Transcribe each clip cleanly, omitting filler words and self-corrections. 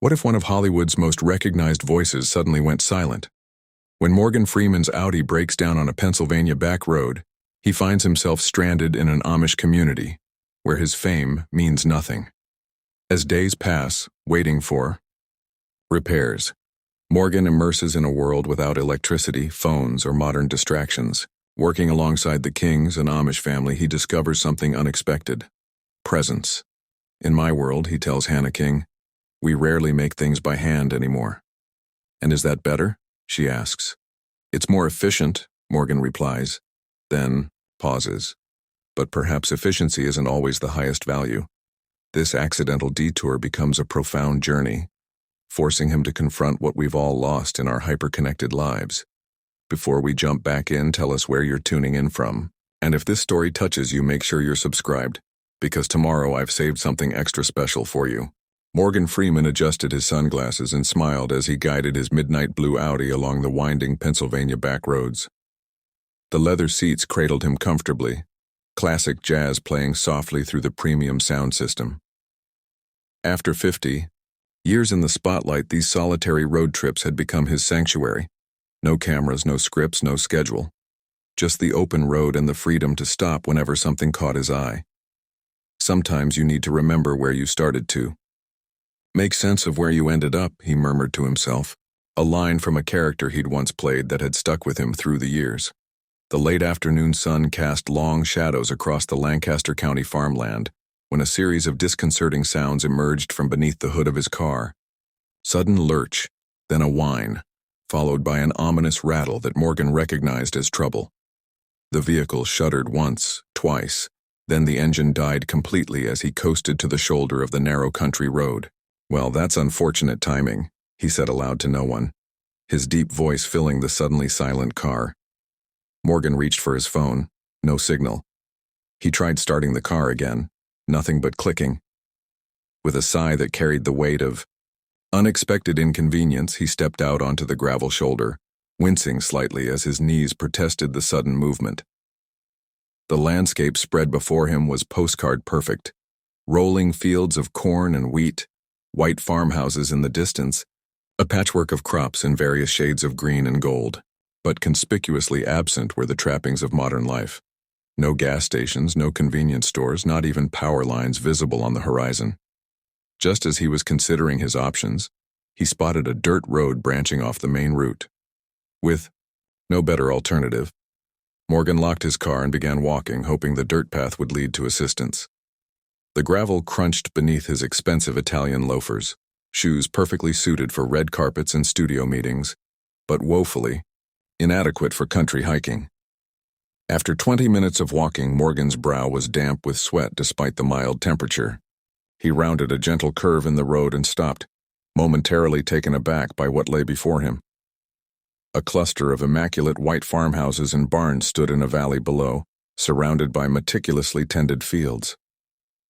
What if one of Hollywood's most recognized voices suddenly went silent? When Morgan Freeman's Audi breaks down on a Pennsylvania back road, he finds himself stranded in an Amish community, where his fame means nothing. As days pass, waiting for repairs, Morgan immerses in a world without electricity, phones, or modern distractions. Working alongside the Kings, an Amish family, he discovers something unexpected: presence. In my world, he tells Hannah King, we rarely make things by hand anymore. And is that better? She asks. It's more efficient, Morgan replies, then pauses. But perhaps efficiency isn't always the highest value. This accidental detour becomes a profound journey, forcing him to confront what we've all lost in our hyperconnected lives. Before we jump back in, tell us where you're tuning in from. And if this story touches you, make sure you're subscribed, because tomorrow I've saved something extra special for you. Morgan Freeman adjusted his sunglasses and smiled as he guided his midnight blue Audi along the winding Pennsylvania back roads. The leather seats cradled him comfortably, classic jazz playing softly through the premium sound system. After 50 years in the spotlight, these solitary road trips had become his sanctuary. No cameras, no scripts, no schedule. Just the open road and the freedom to stop whenever something caught his eye. Sometimes you need to remember where you started to. Make sense of where you ended up, he murmured to himself, a line from a character he'd once played that had stuck with him through the years. The late afternoon sun cast long shadows across the Lancaster County farmland when a series of disconcerting sounds emerged from beneath the hood of his car. Sudden lurch, then a whine, followed by an ominous rattle that Morgan recognized as trouble. The vehicle shuddered once, twice, then the engine died completely as he coasted to the shoulder of the narrow country road. Well, that's unfortunate timing, he said aloud to no one, his deep voice filling the suddenly silent car. Morgan reached for his phone. No signal. He tried starting the car again. Nothing but clicking. With a sigh that carried the weight of unexpected inconvenience, he stepped out onto the gravel shoulder, wincing slightly as his knees protested the sudden movement. The landscape spread before him was postcard perfect. Rolling fields of corn and wheat, white farmhouses in the distance, a patchwork of crops in various shades of green and gold. But conspicuously absent were the trappings of modern life. No gas stations, no convenience stores, not even power lines visible on the horizon. Just as he was considering his options, he spotted a dirt road branching off the main route. With no better alternative, Morgan locked his car and began walking, hoping the dirt path would lead to assistance. The gravel crunched beneath his expensive Italian loafers, shoes perfectly suited for red carpets and studio meetings, but woefully inadequate for country hiking. After 20 minutes of walking, Morgan's brow was damp with sweat despite the mild temperature. He rounded a gentle curve in the road and stopped, momentarily taken aback by what lay before him. A cluster of immaculate white farmhouses and barns stood in a valley below, surrounded by meticulously tended fields.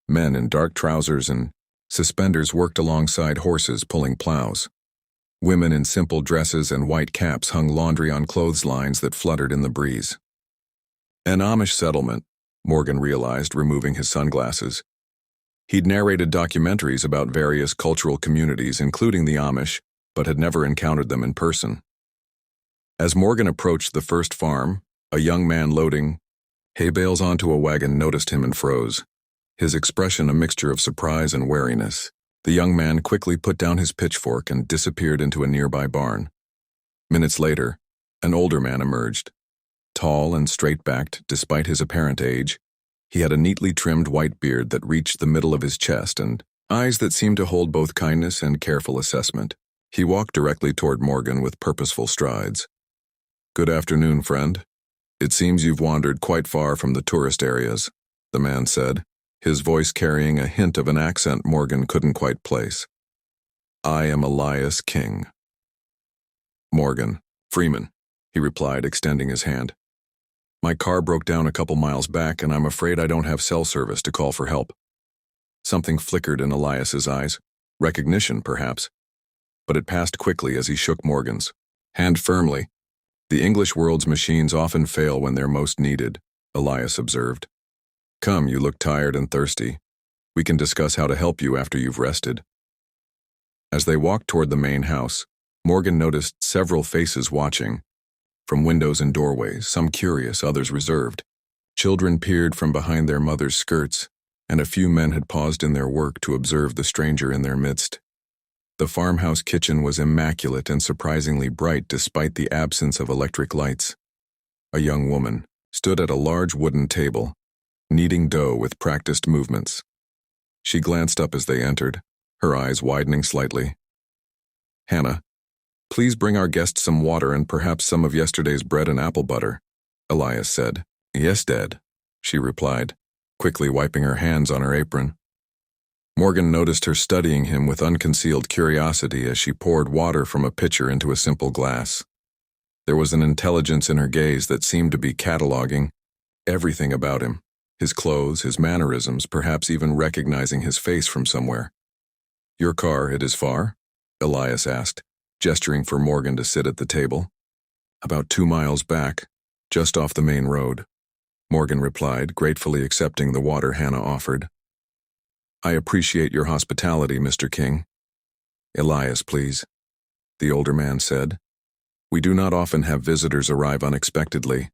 Men in dark trousers and suspenders worked alongside horses pulling plows. Women in simple dresses and white caps hung laundry on clotheslines that fluttered in the breeze. An Amish settlement, Morgan realized, removing his sunglasses. He'd narrated documentaries about various cultural communities, including the Amish, but had never encountered them in person. As Morgan approached the first farm, a young man loading hay bales onto a wagon noticed him and froze, his expression a mixture of surprise and wariness. The young man quickly put down his pitchfork and disappeared into a nearby barn. Minutes later, an older man emerged. Tall and straight-backed, despite his apparent age, he had a neatly trimmed white beard that reached the middle of his chest and eyes that seemed to hold both kindness and careful assessment. He walked directly toward Morgan with purposeful strides. "Good afternoon, friend. It seems you've wandered quite far from the tourist areas," the man said, his voice carrying a hint of an accent Morgan couldn't quite place. "I am Elias King." "Morgan Freeman," he replied, extending his hand. "My car broke down a couple miles back, and I'm afraid I don't have cell service to call for help." Something flickered in Elias's eyes, recognition perhaps, but it passed quickly as he shook Morgan's hand firmly. "The English world's machines often fail when they're most needed," Elias observed. "Come, you look tired and thirsty. We can discuss how to help you after you've rested." As they walked toward the main house, Morgan noticed several faces watching. From windows and doorways, some curious, others reserved. Children peered from behind their mothers' skirts, and a few men had paused in their work to observe the stranger in their midst. The farmhouse kitchen was immaculate and surprisingly bright despite the absence of electric lights. A young woman stood at a large wooden table, kneading dough with practiced movements. She glanced up as they entered, her eyes widening slightly. "Hannah, please bring our guest some water and perhaps some of yesterday's bread and apple butter," Elias said. "Yes, Dad," she replied, quickly wiping her hands on her apron. Morgan noticed her studying him with unconcealed curiosity as she poured water from a pitcher into a simple glass. There was an intelligence in her gaze that seemed to be cataloging everything about him, his clothes, his mannerisms, perhaps even recognizing his face from somewhere. "Your car, it is far?" Elias asked, gesturing for Morgan to sit at the table. "About 2 miles back, just off the main road," Morgan replied, gratefully accepting the water Hannah offered. "I appreciate your hospitality, Mr. King." "Elias, please," the older man said. "We do not often have visitors arrive unexpectedly,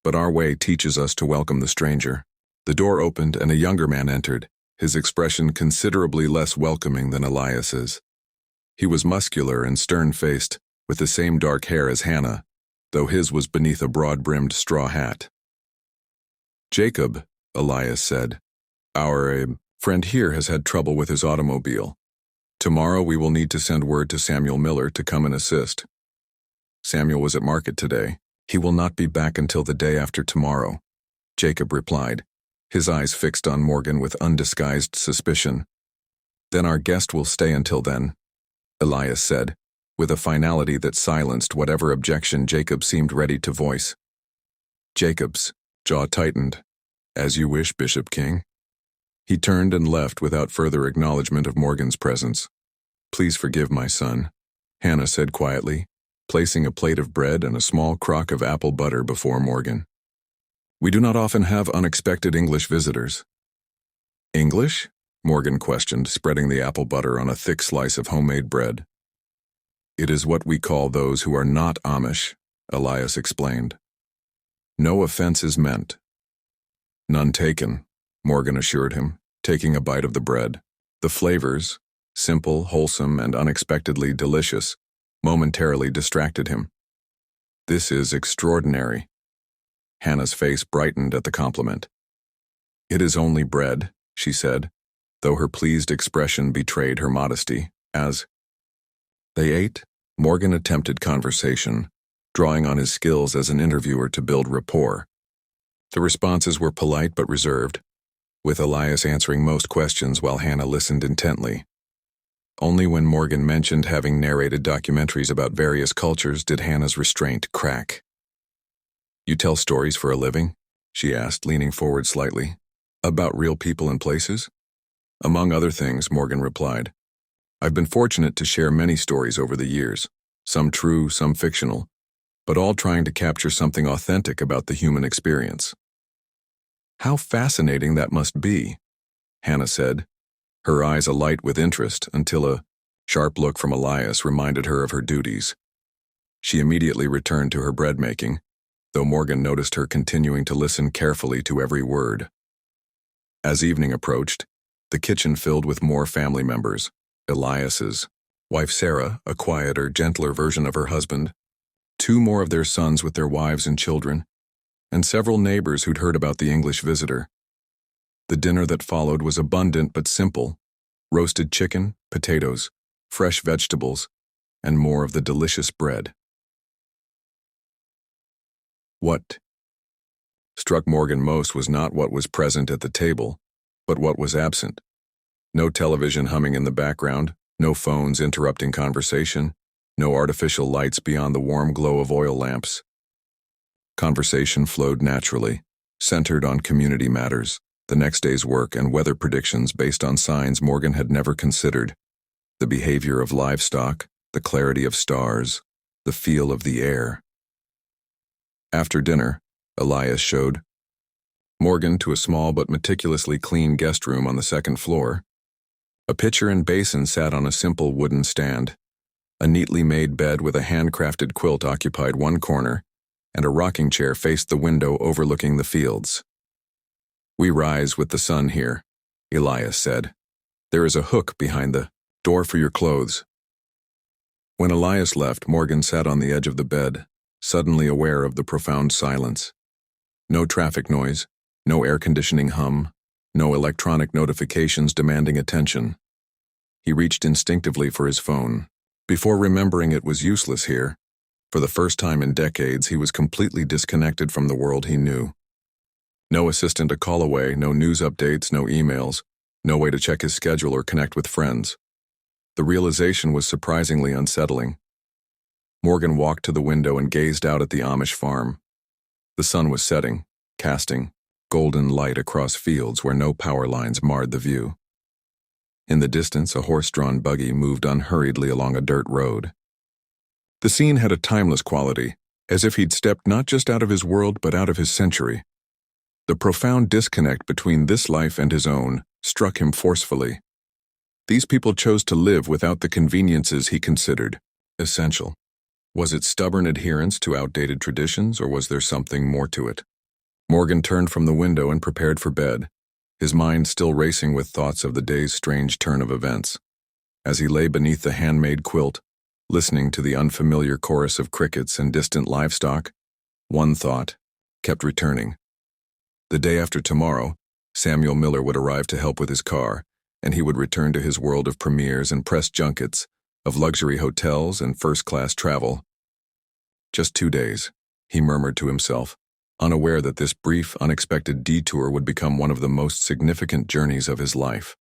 but our way teaches us to welcome the stranger." The door opened and a younger man entered, his expression considerably less welcoming than Elias's. He was muscular and stern-faced, with the same dark hair as Hannah, though his was beneath a broad-brimmed straw hat. "Jacob," Elias said, "our friend here has had trouble with his automobile. Tomorrow we will need to send word to Samuel Miller to come and assist. Samuel was at market today. He will not be back until the day after tomorrow," Jacob replied, his eyes fixed on Morgan with undisguised suspicion. "Then our guest will stay until then," Elias said, with a finality that silenced whatever objection Jacob seemed ready to voice. Jacob's jaw tightened. "As you wish, Bishop King." He turned and left without further acknowledgement of Morgan's presence. "Please forgive my son," Hannah said quietly, placing a plate of bread and a small crock of apple butter before Morgan. "We do not often have unexpected English visitors." "English?" Morgan questioned, spreading the apple butter on a thick slice of homemade bread. "It is what we call those who are not Amish," Elias explained. "No offense is meant." "None taken," Morgan assured him, taking a bite of the bread. The flavors, simple, wholesome, and unexpectedly delicious, momentarily distracted him. "This is extraordinary." Hannah's face brightened at the compliment. "It is only bread," she said, though her pleased expression betrayed her modesty, as they ate. Morgan attempted conversation, drawing on his skills as an interviewer to build rapport. The responses were polite but reserved, with Elias answering most questions while Hannah listened intently. Only when Morgan mentioned having narrated documentaries about various cultures did Hannah's restraint crack. "You tell stories for a living?" she asked, leaning forward slightly. "About real people and places?" "Among other things," Morgan replied. "I've been fortunate to share many stories over the years, some true, some fictional, but all trying to capture something authentic about the human experience." "How fascinating that must be," Hannah said, her eyes alight with interest until a sharp look from Elias reminded her of her duties. She immediately returned to her bread-making, though Morgan noticed her continuing to listen carefully to every word. As evening approached, the kitchen filled with more family members: Elias's wife Sarah, a quieter, gentler version of her husband, 2 more of their sons with their wives and children, and several neighbors who'd heard about the English visitor. The dinner that followed was abundant but simple: roasted chicken, potatoes, fresh vegetables, and more of the delicious bread. What struck Morgan most was not what was present at the table, but what was absent. No television humming in the background, no phones interrupting conversation, no artificial lights beyond the warm glow of oil lamps. Conversation flowed naturally, centered on community matters, the next day's work, and weather predictions based on signs Morgan had never considered: the behavior of livestock, the clarity of stars, the feel of the air. After dinner, Elias showed Morgan to a small but meticulously clean guest room on the 2nd floor. A pitcher and basin sat on a simple wooden stand. A neatly made bed with a handcrafted quilt occupied one corner, and a rocking chair faced the window overlooking the fields. "We rise with the sun here," Elias said. "There is a hook behind the door for your clothes." When Elias left, Morgan sat on the edge of the bed, suddenly aware of the profound silence. No traffic noise, no air conditioning hum, no electronic notifications demanding attention. He reached instinctively for his phone. Before remembering it was useless here, for the first time in decades he was completely disconnected from the world he knew. No assistant a call away, no news updates, no emails, no way to check his schedule or connect with friends. The realization was surprisingly unsettling. Morgan walked to the window and gazed out at the Amish farm. The sun was setting, casting golden light across fields where no power lines marred the view. In the distance, a horse-drawn buggy moved unhurriedly along a dirt road. The scene had a timeless quality, as if he'd stepped not just out of his world but out of his century. The profound disconnect between this life and his own struck him forcefully. These people chose to live without the conveniences he considered essential. Was it stubborn adherence to outdated traditions, or was there something more to it? Morgan turned from the window and prepared for bed, his mind still racing with thoughts of the day's strange turn of events. As he lay beneath the handmade quilt, listening to the unfamiliar chorus of crickets and distant livestock, one thought kept returning. The day after tomorrow, Samuel Miller would arrive to help with his car, and he would return to his world of premieres and press junkets, of luxury hotels and first-class travel. Just 2 days, he murmured to himself, unaware that this brief, unexpected detour would become one of the most significant journeys of his life.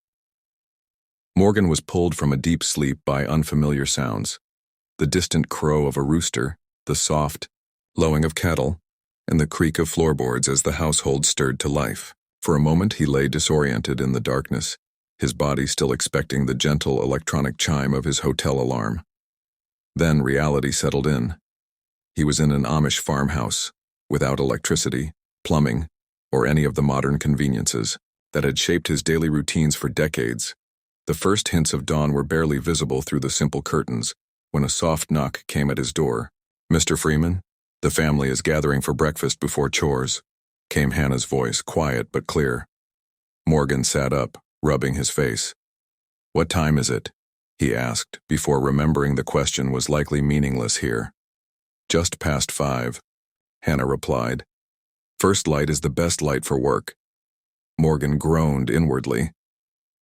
Morgan was pulled from a deep sleep by unfamiliar sounds. The distant crow of a rooster, the soft lowing of cattle, and the creak of floorboards as the household stirred to life. For a moment he lay disoriented in the darkness, his body still expecting the gentle electronic chime of his hotel alarm. Then reality settled in. He was in an Amish farmhouse, without electricity, plumbing, or any of the modern conveniences that had shaped his daily routines for decades. The first hints of dawn were barely visible through the simple curtains when a soft knock came at his door. "Mr. Freeman, the family is gathering for breakfast before chores," came Hannah's voice, quiet but clear. Morgan sat up, rubbing his face. "What time is it?" he asked, before remembering the question was likely meaningless here. "Just past 5. Hannah replied. "First light is the best light for work." Morgan groaned inwardly.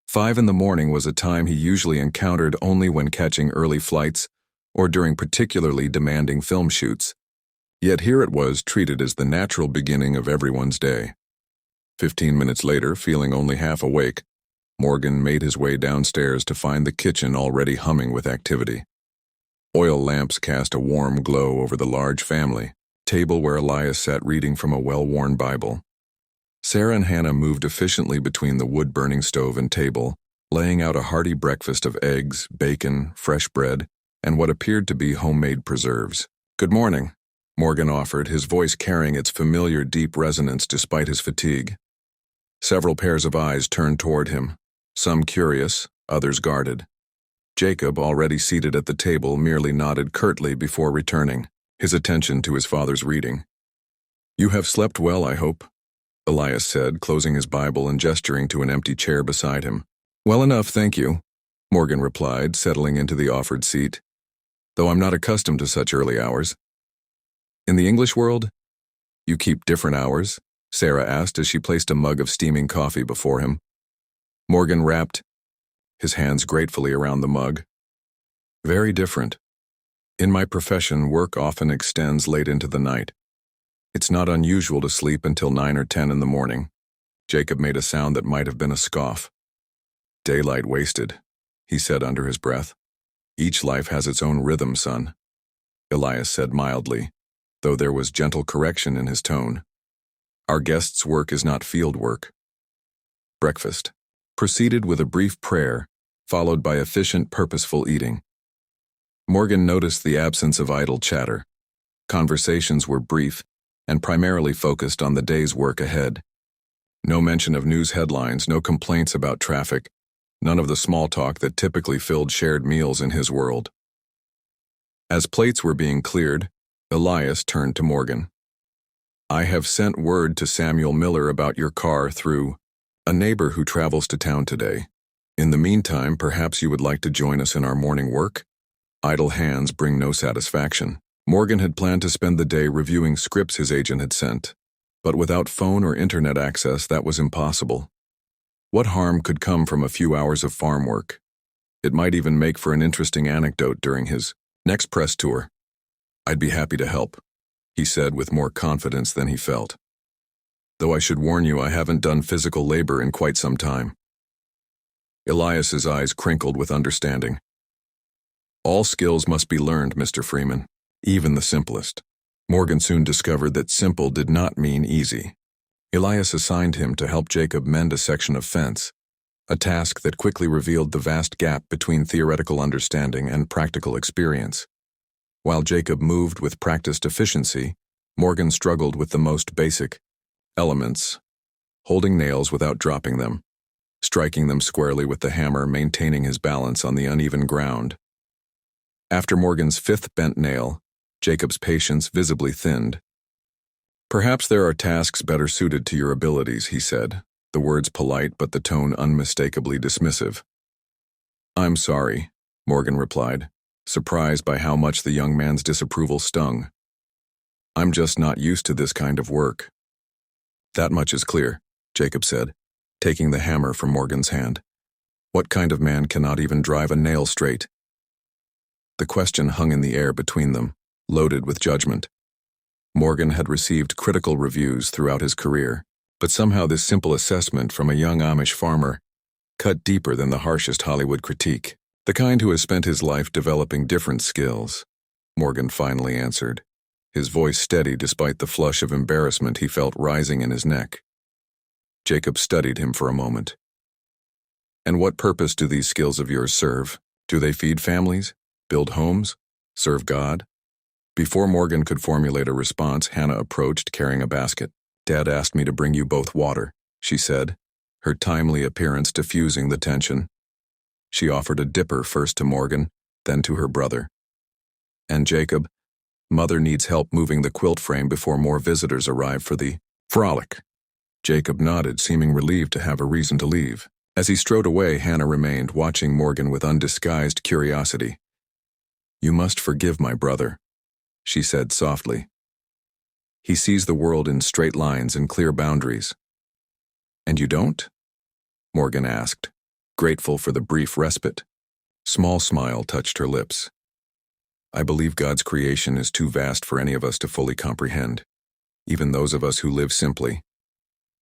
5 in the morning was a time he usually encountered only when catching early flights or during particularly demanding film shoots. Yet here it was, treated as the natural beginning of everyone's day. 15 minutes later, feeling only half awake, Morgan made his way downstairs to find the kitchen already humming with activity. Oil lamps cast a warm glow over the large family table where Elias sat reading from a well-worn Bible. Sarah and Hannah moved efficiently between the wood-burning stove and table, laying out a hearty breakfast of eggs, bacon, fresh bread, and what appeared to be homemade preserves. "Good morning," Morgan offered, his voice carrying its familiar deep resonance despite his fatigue. Several pairs of eyes turned toward him, some curious, others guarded. Jacob, already seated at the table, merely nodded curtly before returning, his attention to his father's reading. "You have slept well, I hope," Elias said, closing his Bible and gesturing to an empty chair beside him. "Well enough, thank you," Morgan replied, settling into the offered seat, "though I'm not accustomed to such early hours." "In the English world, you keep different hours?" Sarah asked as she placed a mug of steaming coffee before him. Morgan wrapped his hands gratefully around the mug. "Very different. In my profession, work often extends late into the night. It's not unusual to sleep until 9 or 10 in the morning." Jacob made a sound that might have been a scoff. "Daylight wasted," he said under his breath. "Each life has its own rhythm, son," Elias said mildly, though there was gentle correction in his tone. "Our guest's work is not field work." Breakfast proceeded with a brief prayer, followed by efficient, purposeful eating. Morgan noticed the absence of idle chatter. Conversations were brief and primarily focused on the day's work ahead. No mention of news headlines, no complaints about traffic, none of the small talk that typically filled shared meals in his world. As plates were being cleared, Elias turned to Morgan. "I have sent word to Samuel Miller about your car through a neighbor who travels to town today. In the meantime, perhaps you would like to join us in our morning work? Idle hands bring no satisfaction." Morgan had planned to spend the day reviewing scripts his agent had sent, but without phone or internet access, that was impossible. What harm could come from a few hours of farm work? It might even make for an interesting anecdote during his next press tour. "I'd be happy to help," he said with more confidence than he felt. "Though I should warn you, I haven't done physical labor in quite some time." Elias's eyes crinkled with understanding. "All skills must be learned, Mr. Freeman, even the simplest." Morgan soon discovered that simple did not mean easy. Elias assigned him to help Jacob mend a section of fence, a task that quickly revealed the vast gap between theoretical understanding and practical experience. While Jacob moved with practiced efficiency, Morgan struggled with the most basic elements, holding nails without dropping them, striking them squarely with the hammer, maintaining his balance on the uneven ground. After Morgan's fifth bent nail, Jacob's patience visibly thinned. "Perhaps there are tasks better suited to your abilities," he said, the words polite but the tone unmistakably dismissive. "I'm sorry," Morgan replied, surprised by how much the young man's disapproval stung. "I'm just not used to this kind of work." "That much is clear," Jacob said, taking the hammer from Morgan's hand. "What kind of man cannot even drive a nail straight?" The question hung in the air between them, loaded with judgment. Morgan had received critical reviews throughout his career, but somehow this simple assessment from a young Amish farmer cut deeper than the harshest Hollywood critique. "The kind who has spent his life developing different skills," Morgan finally answered, his voice steady despite the flush of embarrassment he felt rising in his neck. Jacob studied him for a moment. "And what purpose do these skills of yours serve? Do they feed families? Build homes? Serve God?" Before Morgan could formulate a response, Hannah approached carrying a basket. "Dad asked me to bring you both water," she said, her timely appearance diffusing the tension. She offered a dipper first to Morgan, then to her brother. "And Jacob, Mother needs help moving the quilt frame before more visitors arrive for the frolic." Jacob nodded, seeming relieved to have a reason to leave. As he strode away, Hannah remained, watching Morgan with undisguised curiosity. "You must forgive my brother," she said softly. "He sees the world in straight lines and clear boundaries." "And you don't?" Morgan asked, grateful for the brief respite. Small smile touched her lips. "I believe God's creation is too vast for any of us to fully comprehend, even those of us who live simply."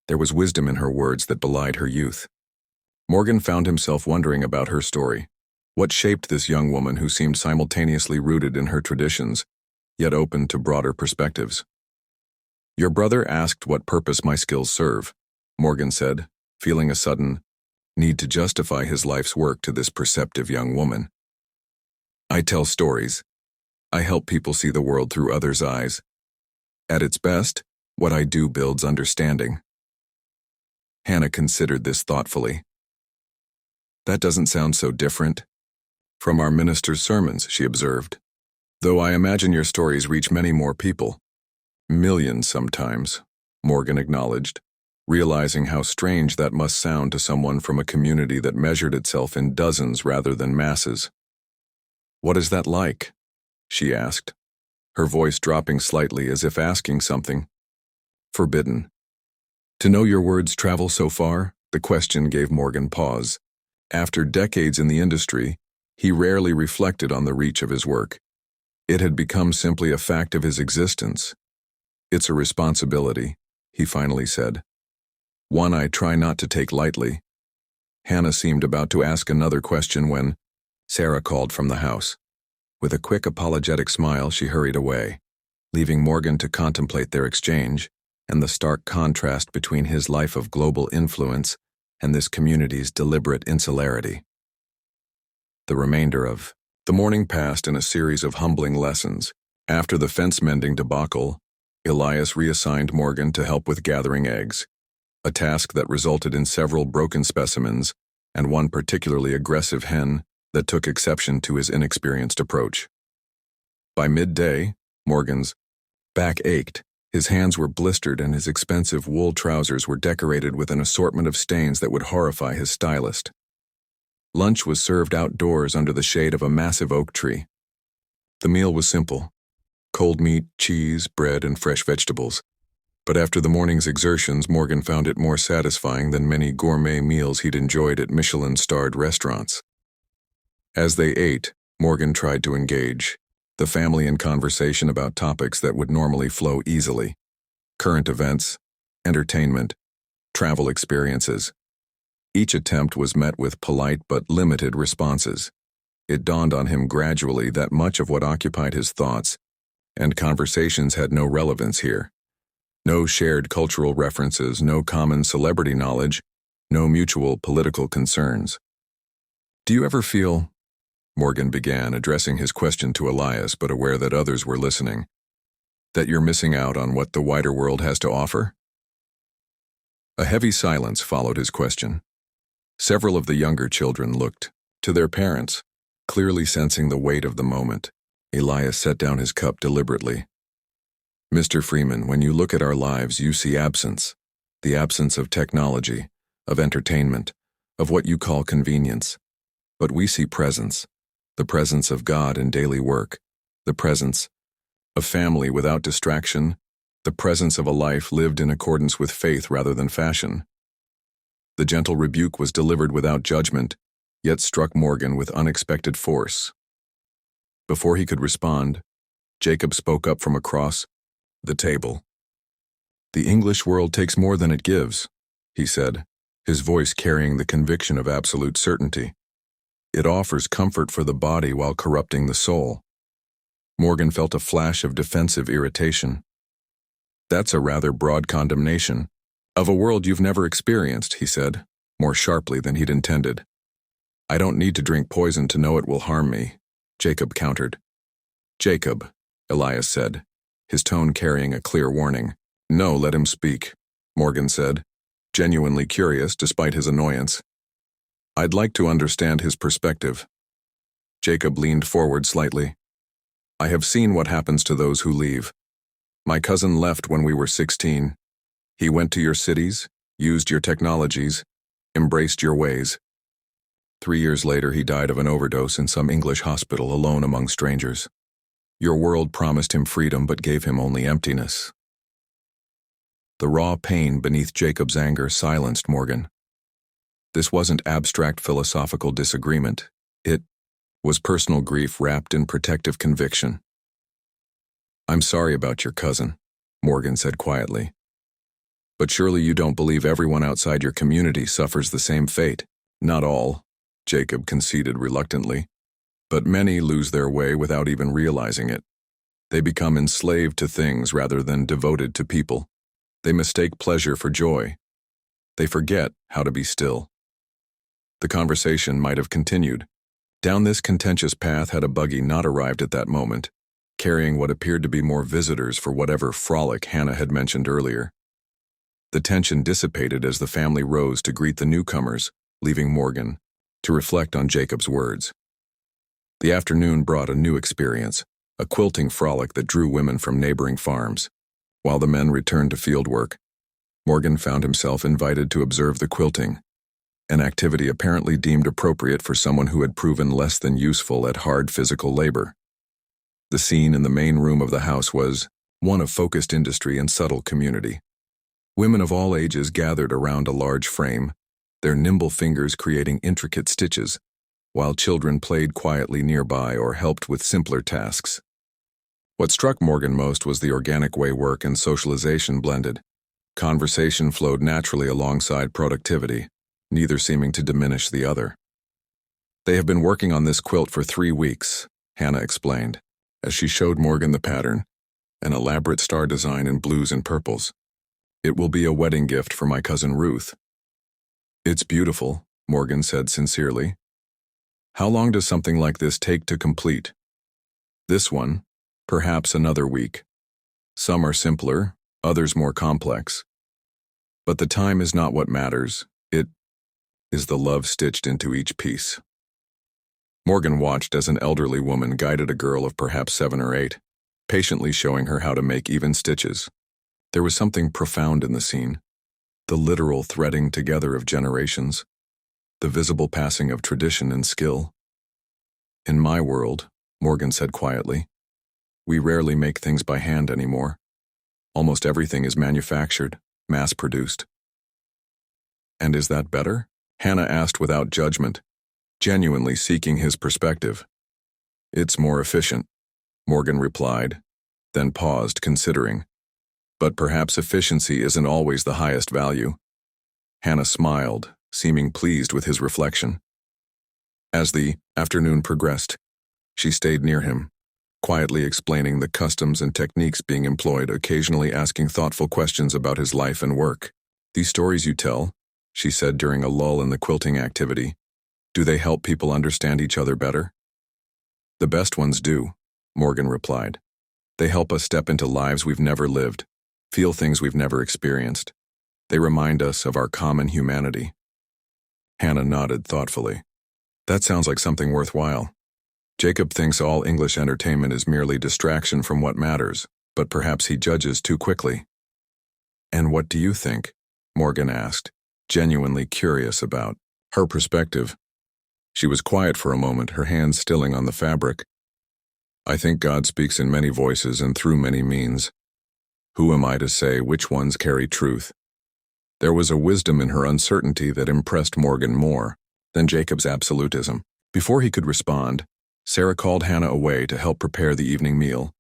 There was wisdom in her words that belied her youth. Morgan found himself wondering about her story. What shaped this young woman who seemed simultaneously rooted in her traditions, yet open to broader perspectives? "Your brother asked what purpose my skills serve," Morgan said, feeling a sudden need to justify his life's work to this perceptive young woman. "I tell stories. I help people see the world through others' eyes. At its best, what I do builds understanding." Hannah considered this thoughtfully. "That doesn't sound so different from our minister's sermons," she observed. "Though I imagine your stories reach many more people. Millions sometimes," Morgan acknowledged, realizing how strange that must sound to someone from a community that measured itself in dozens rather than masses. "What is that like?" she asked, her voice dropping slightly as if asking something forbidden. "To know your words travel so far?" The question gave Morgan pause. After decades in the industry, he rarely reflected on the reach of his work. It had become simply a fact of his existence. "It's a responsibility," he finally said. "One I try not to take lightly." Hannah seemed about to ask another question when Sarah called from the house. With a quick apologetic smile, she hurried away, leaving Morgan to contemplate their exchange and the stark contrast between his life of global influence and this community's deliberate insularity. The remainder of the morning passed in a series of humbling lessons. After the fence-mending debacle, Elias reassigned Morgan to help with gathering eggs, a task that resulted in several broken specimens and one particularly aggressive hen that took exception to his inexperienced approach. By midday, Morgan's back ached, his hands were blistered, and his expensive wool trousers were decorated with an assortment of stains that would horrify his stylist. Lunch was served outdoors under the shade of a massive oak tree. The meal was simple: cold meat, cheese, bread, and fresh vegetables. But after the morning's exertions, Morgan found it more satisfying than many gourmet meals he'd enjoyed at Michelin-starred restaurants. As they ate, Morgan tried to engage the family in conversation about topics that would normally flow easily: current events, entertainment, travel experiences. Each attempt was met with polite but limited responses. It dawned on him gradually that much of what occupied his thoughts and conversations had no relevance here. No shared cultural references, no common celebrity knowledge, no mutual political concerns. "Do you ever feel," Morgan began, addressing his question to Elias but aware that others were listening, "that you're missing out on what the wider world has to offer?" A heavy silence followed his question. Several of the younger children looked to their parents, clearly sensing the weight of the moment. Elias set down his cup deliberately. "Mr. Freeman, when you look at our lives, you see absence. The absence of technology, of entertainment, of what you call convenience. But we see presence. The presence of God in daily work. The presence of family without distraction. The presence of a life lived in accordance with faith rather than fashion." The gentle rebuke was delivered without judgment, yet struck Morgan with unexpected force. Before he could respond, Jacob spoke up from across the table. "The English world takes more than it gives," he said, his voice carrying the conviction of absolute certainty. "It offers comfort for the body while corrupting the soul." Morgan felt a flash of defensive irritation. "That's a rather broad condemnation of a world you've never experienced," he said, more sharply than he'd intended. "I don't need to drink poison to know it will harm me," Jacob countered. "Jacob," Elias said, his tone carrying a clear warning. "No, let him speak," Morgan said, genuinely curious despite his annoyance. "I'd like to understand his perspective." Jacob leaned forward slightly. "I have seen what happens to those who leave. My cousin left when we were 16. He went to your cities, used your technologies, embraced your ways. 3 years later, he died of an overdose in some English hospital alone among strangers. Your world promised him freedom but gave him only emptiness." The raw pain beneath Jacob's anger silenced Morgan. This wasn't abstract philosophical disagreement. It was personal grief wrapped in protective conviction. "I'm sorry about your cousin," Morgan said quietly. "But surely you don't believe everyone outside your community suffers the same fate." "Not all," Jacob conceded reluctantly. "But many lose their way without even realizing it. They become enslaved to things rather than devoted to people. They mistake pleasure for joy. They forget how to be still." The conversation might have continued. Down this contentious path had a buggy not arrived at that moment, carrying what appeared to be more visitors for whatever frolic Hannah had mentioned earlier. The tension dissipated as the family rose to greet the newcomers, leaving Morgan to reflect on Jacob's words. The afternoon brought a new experience, a quilting frolic that drew women from neighboring farms. While the men returned to fieldwork, Morgan found himself invited to observe the quilting, an activity apparently deemed appropriate for someone who had proven less than useful at hard physical labor. The scene in the main room of the house was one of focused industry and subtle community. Women of all ages gathered around a large frame, their nimble fingers creating intricate stitches, while children played quietly nearby or helped with simpler tasks. What struck Morgan most was the organic way work and socialization blended. Conversation flowed naturally alongside productivity, neither seeming to diminish the other. "They have been working on this quilt for 3 weeks, Hannah explained, as she showed Morgan the pattern, an elaborate star design in blues and purples. "It will be a wedding gift for my cousin Ruth." "It's beautiful," Morgan said sincerely. "How long does something like this take to complete?" "This one, perhaps another week. Some are simpler, others more complex. But the time is not what matters, it is the love stitched into each piece. Morgan watched as an elderly woman guided a girl of perhaps 7 or 8, patiently showing her how to make even stitches. There was something profound in the scene, the literal threading together of generations, the visible passing of tradition and skill. In my world, Morgan said quietly, we rarely make things by hand anymore. Almost everything is manufactured, mass-produced. And is that better? Hannah asked without judgment, genuinely seeking his perspective. It's more efficient, Morgan replied, then paused, considering. But perhaps efficiency isn't always the highest value. Hannah smiled, seeming pleased with his reflection. As the afternoon progressed, she stayed near him, quietly explaining the customs and techniques being employed, occasionally asking thoughtful questions about his life and work. These stories you tell, she said during a lull in the quilting activity, do they help people understand each other better? The best ones do, Morgan replied. They help us step into lives we've never lived, feel things we've never experienced. They remind us of our common humanity. Hannah nodded thoughtfully. That sounds like something worthwhile. Jacob thinks all English entertainment is merely distraction from what matters, but perhaps he judges too quickly. And what do you think? Morgan asked, genuinely curious about her perspective. She was quiet for a moment, her hands stilling on the fabric. I think God speaks in many voices and through many means. Who am I to say which ones carry truth? There was a wisdom in her uncertainty that impressed Morgan more than Jacob's absolutism. Before he could respond, Sarah called Hannah away to help prepare the evening meal,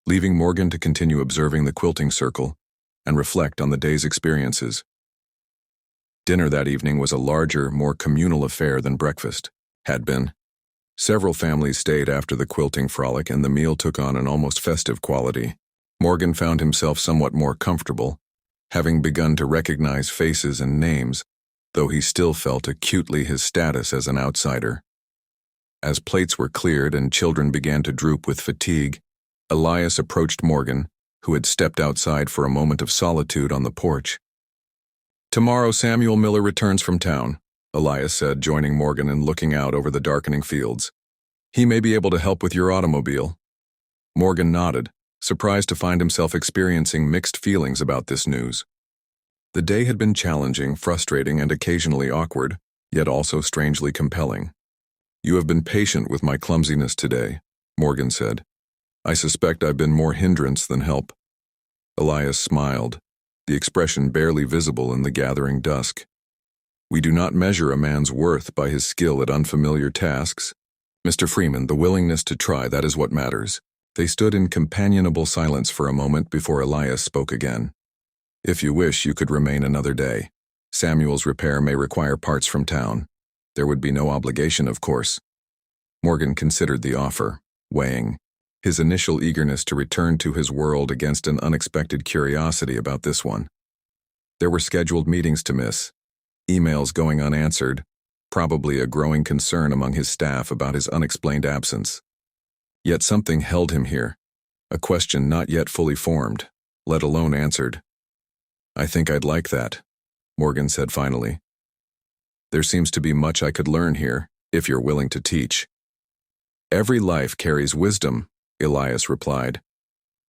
leaving Morgan to continue observing the quilting circle and reflect on the day's experiences. Dinner that evening was a larger, more communal affair than breakfast had been. Several families stayed after the quilting frolic, and the meal took on an almost festive quality. Morgan found himself somewhat more comfortable, having begun to recognize faces and names, though he still felt acutely his status as an outsider. As plates were cleared and children began to droop with fatigue, Elias approached Morgan, who had stepped outside for a moment of solitude on the porch. Tomorrow Samuel Miller returns from town, Elias said, joining Morgan and looking out over the darkening fields. He may be able to help with your automobile. Morgan nodded, surprised to find himself experiencing mixed feelings about this news. The day had been challenging, frustrating, and occasionally awkward, yet also strangely compelling. You have been patient with my clumsiness today, Morgan said. I suspect I've been more hindrance than help. Elias smiled, the expression barely visible in the gathering dusk. We do not measure a man's worth by his skill at unfamiliar tasks. Mr. Freeman, the willingness to try, that is what matters. They stood in companionable silence for a moment before Elias spoke again. If you wish, you could remain another day. Samuel's repair may require parts from town. There would be no obligation, of course. Morgan considered the offer, weighing his initial eagerness to return to his world against an unexpected curiosity about this one. There were scheduled meetings to miss, emails going unanswered, probably a growing concern among his staff about his unexplained absence. Yet something held him here, a question not yet fully formed, let alone answered. I think I'd like that, Morgan said finally. There seems to be much I could learn here, if you're willing to teach. Every life carries wisdom, Elias replied.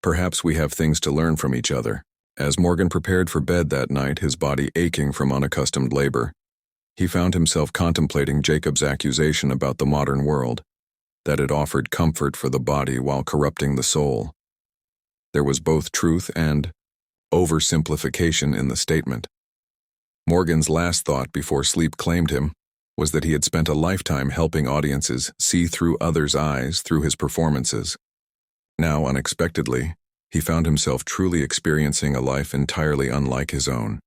Perhaps we have things to learn from each other. As Morgan prepared for bed that night, his body aching from unaccustomed labor, he found himself contemplating Jacob's accusation about the modern world, that it offered comfort for the body while corrupting the soul. There was both truth and oversimplification in the statement. Morgan's last thought before sleep claimed him was that he had spent a lifetime helping audiences see through others' eyes through his performances. Now, unexpectedly, he found himself truly experiencing a life entirely unlike his own,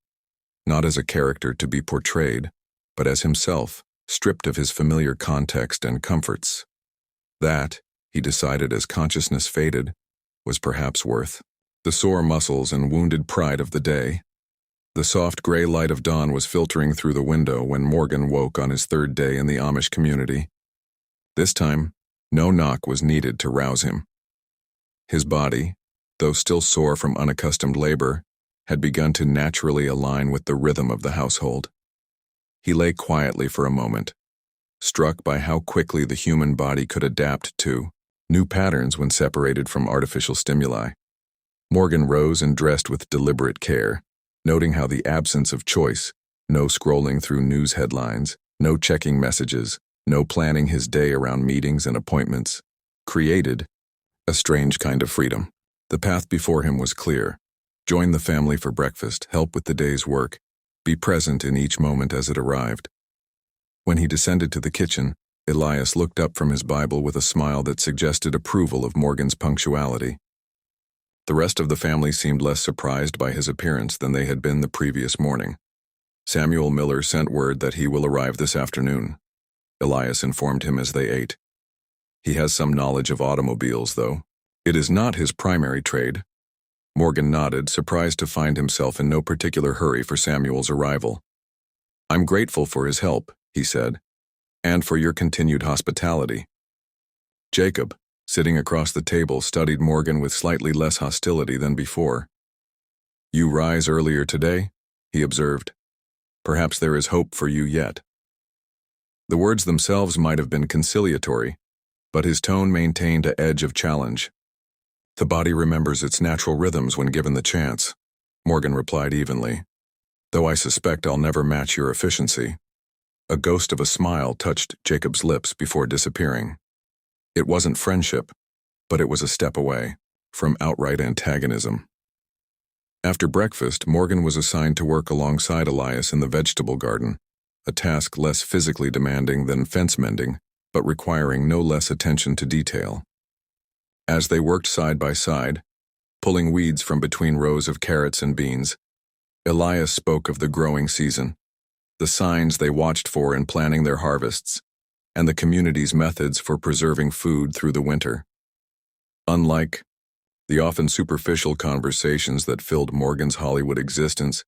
not as a character to be portrayed, but as himself, stripped of his familiar context and comforts. That, he decided as consciousness faded, was perhaps worth the sore muscles and wounded pride of the day. The soft gray light of dawn was filtering through the window when Morgan woke on his 3rd day in the Amish community. This time, no knock was needed to rouse him. His body, though still sore from unaccustomed labor, had begun to naturally align with the rhythm of the household. He lay quietly for a moment, struck by how quickly the human body could adapt to new patterns when separated from artificial stimuli. Morgan rose and dressed with deliberate care, noting how the absence of choice, no scrolling through news headlines, no checking messages, no planning his day around meetings and appointments, created a strange kind of freedom. The path before him was clear. Join the family for breakfast, help with the day's work, be present in each moment as it arrived. When he descended to the kitchen, Elias looked up from his Bible with a smile that suggested approval of Morgan's punctuality. The rest of the family seemed less surprised by his appearance than they had been the previous morning. Samuel Miller sent word that he will arrive this afternoon. Elias informed him as they ate. He has some knowledge of automobiles, though. It is not his primary trade. Morgan nodded, surprised to find himself in no particular hurry for Samuel's arrival. "I'm grateful for his help," he said, "and for your continued hospitality." Jacob, sitting across the table, studied Morgan with slightly less hostility than before. "You rise earlier today?" he observed. "Perhaps there is hope for you yet." The words themselves might have been conciliatory, but his tone maintained an edge of challenge. "The body remembers its natural rhythms when given the chance," Morgan replied evenly, "though I suspect I'll never match your efficiency." A ghost of a smile touched Jacob's lips before disappearing. It wasn't friendship, but it was a step away from outright antagonism. After breakfast, Morgan was assigned to work alongside Elias in the vegetable garden, a task less physically demanding than fence mending, but requiring no less attention to detail. As they worked side by side, pulling weeds from between rows of carrots and beans, Elias spoke of the growing season, the signs they watched for in planning their harvests, and the community's methods for preserving food through the winter. Unlike the often superficial conversations that filled Morgan's Hollywood existence,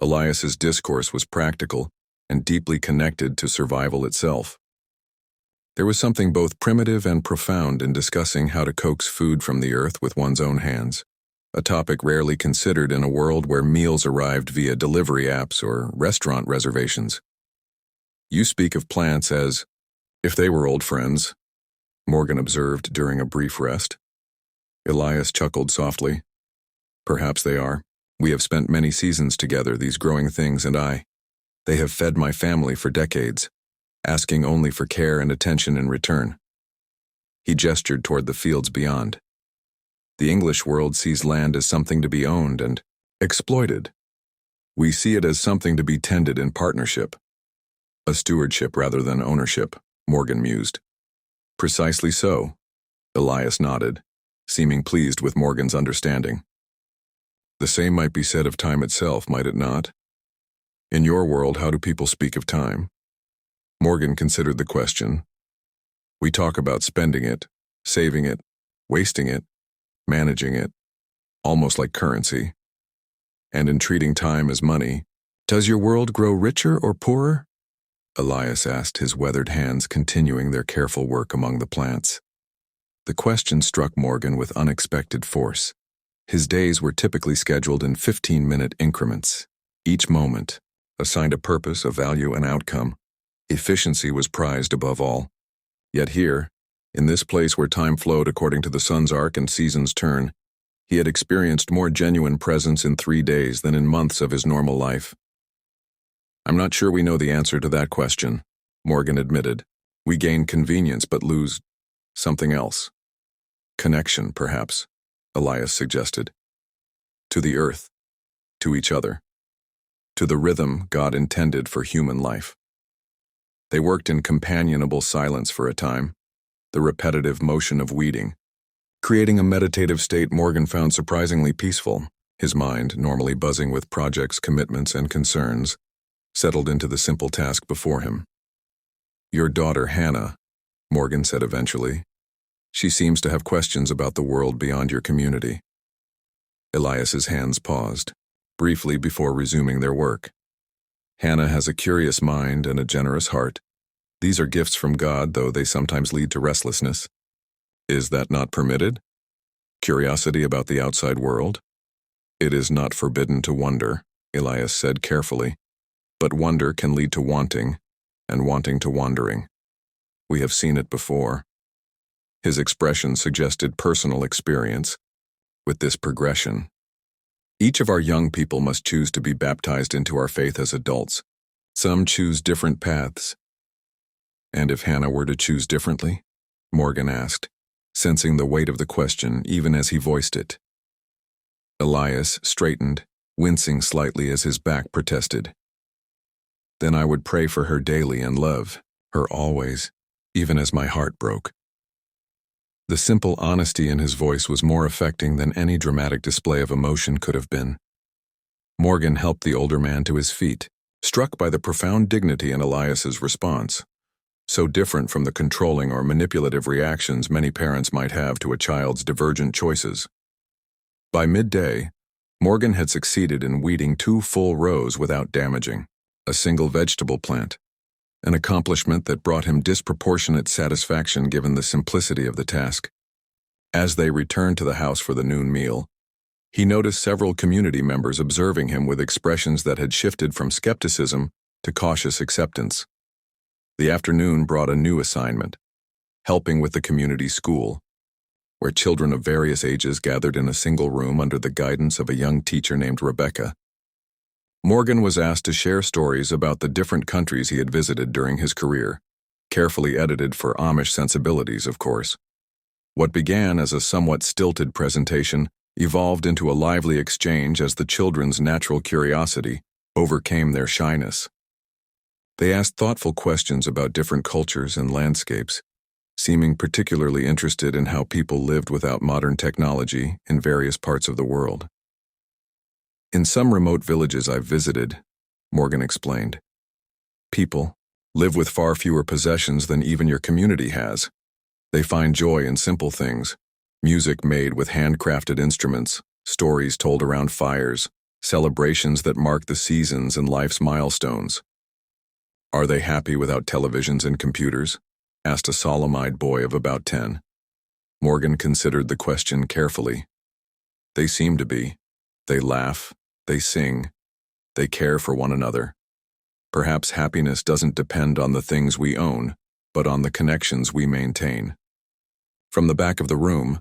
Elias's discourse was practical and deeply connected to survival itself. There was something both primitive and profound in discussing how to coax food from the earth with one's own hands, a topic rarely considered in a world where meals arrived via delivery apps or restaurant reservations. "You speak of plants as if they were old friends," Morgan observed during a brief rest. Elias chuckled softly. "Perhaps they are. We have spent many seasons together, these growing things and I. They have fed my family for decades, asking only for care and attention in return." He gestured toward the fields beyond. "The English world sees land as something to be owned and exploited. We see it as something to be tended in partnership. A stewardship rather than ownership," Morgan mused. "Precisely so," Elias nodded, seeming pleased with Morgan's understanding. "The same might be said of time itself, might it not? In your world, how do people speak of time?" Morgan considered the question. "We talk about spending it, saving it, wasting it, managing it, almost like currency. And in treating time as money, does your world grow richer or poorer?" Elias asked, his weathered hands continuing their careful work among the plants. The question struck Morgan with unexpected force. His days were typically scheduled in 15-minute increments. Each moment assigned a purpose, a value, an outcome. Efficiency was prized above all. Yet here, in this place where time flowed according to the sun's arc and seasons turn, he had experienced more genuine presence in 3 days than in months of his normal life. "I'm not sure we know the answer to that question," Morgan admitted. "We gain convenience but lose something else. Connection, perhaps," Elias suggested. "To the earth, to each other, to the rhythm God intended for human life." They worked in companionable silence for a time, the repetitive motion of weeding, creating a meditative state Morgan found surprisingly peaceful. His mind, normally buzzing with projects, commitments, and concerns, settled into the simple task before him. "Your daughter, Hannah," Morgan said eventually. "She seems to have questions about the world beyond your community." Elias's hands paused, briefly before resuming their work. "Hannah has a curious mind and a generous heart. These are gifts from God, though they sometimes lead to restlessness. Is that not permitted? Curiosity about the outside world? It is not forbidden to wonder," Elias said carefully. But wonder can lead to wanting, and wanting to wandering. We have seen it before. His expression suggested personal experience with this progression. Each of our young people must choose to be baptized into our faith as adults. Some choose different paths. And if Hannah were to choose differently? Morgan asked, sensing the weight of the question even as he voiced it. Elias straightened, wincing slightly as his back protested. Then I would pray for her daily and love her always, even as my heart broke. The simple honesty in his voice was more affecting than any dramatic display of emotion could have been. Morgan helped the older man to his feet, struck by the profound dignity in Elias's response, so different from the controlling or manipulative reactions many parents might have to a child's divergent choices. By midday, Morgan had succeeded in weeding 2 full rows without damaging a single vegetable plant, an accomplishment that brought him disproportionate satisfaction given the simplicity of the task. As they returned to the house for the noon meal, he noticed several community members observing him with expressions that had shifted from skepticism to cautious acceptance. The afternoon brought a new assignment, helping with the community school, where children of various ages gathered in a single room under the guidance of a young teacher named Rebecca. Morgan was asked to share stories about the different countries he had visited during his career, carefully edited for Amish sensibilities, of course. What began as a somewhat stilted presentation evolved into a lively exchange as the children's natural curiosity overcame their shyness. They asked thoughtful questions about different cultures and landscapes, seeming particularly interested in how people lived without modern technology in various parts of the world. In some remote villages I've visited, Morgan explained, people live with far fewer possessions than even your community has. They find joy in simple things, music made with handcrafted instruments, stories told around fires, celebrations that mark the seasons and life's milestones. Are they happy without televisions and computers? Asked a solemn-eyed boy of about 10. Morgan considered the question carefully. They seem to be. They laugh, they sing, they care for one another. Perhaps happiness doesn't depend on the things we own, but on the connections we maintain. From the back of the room,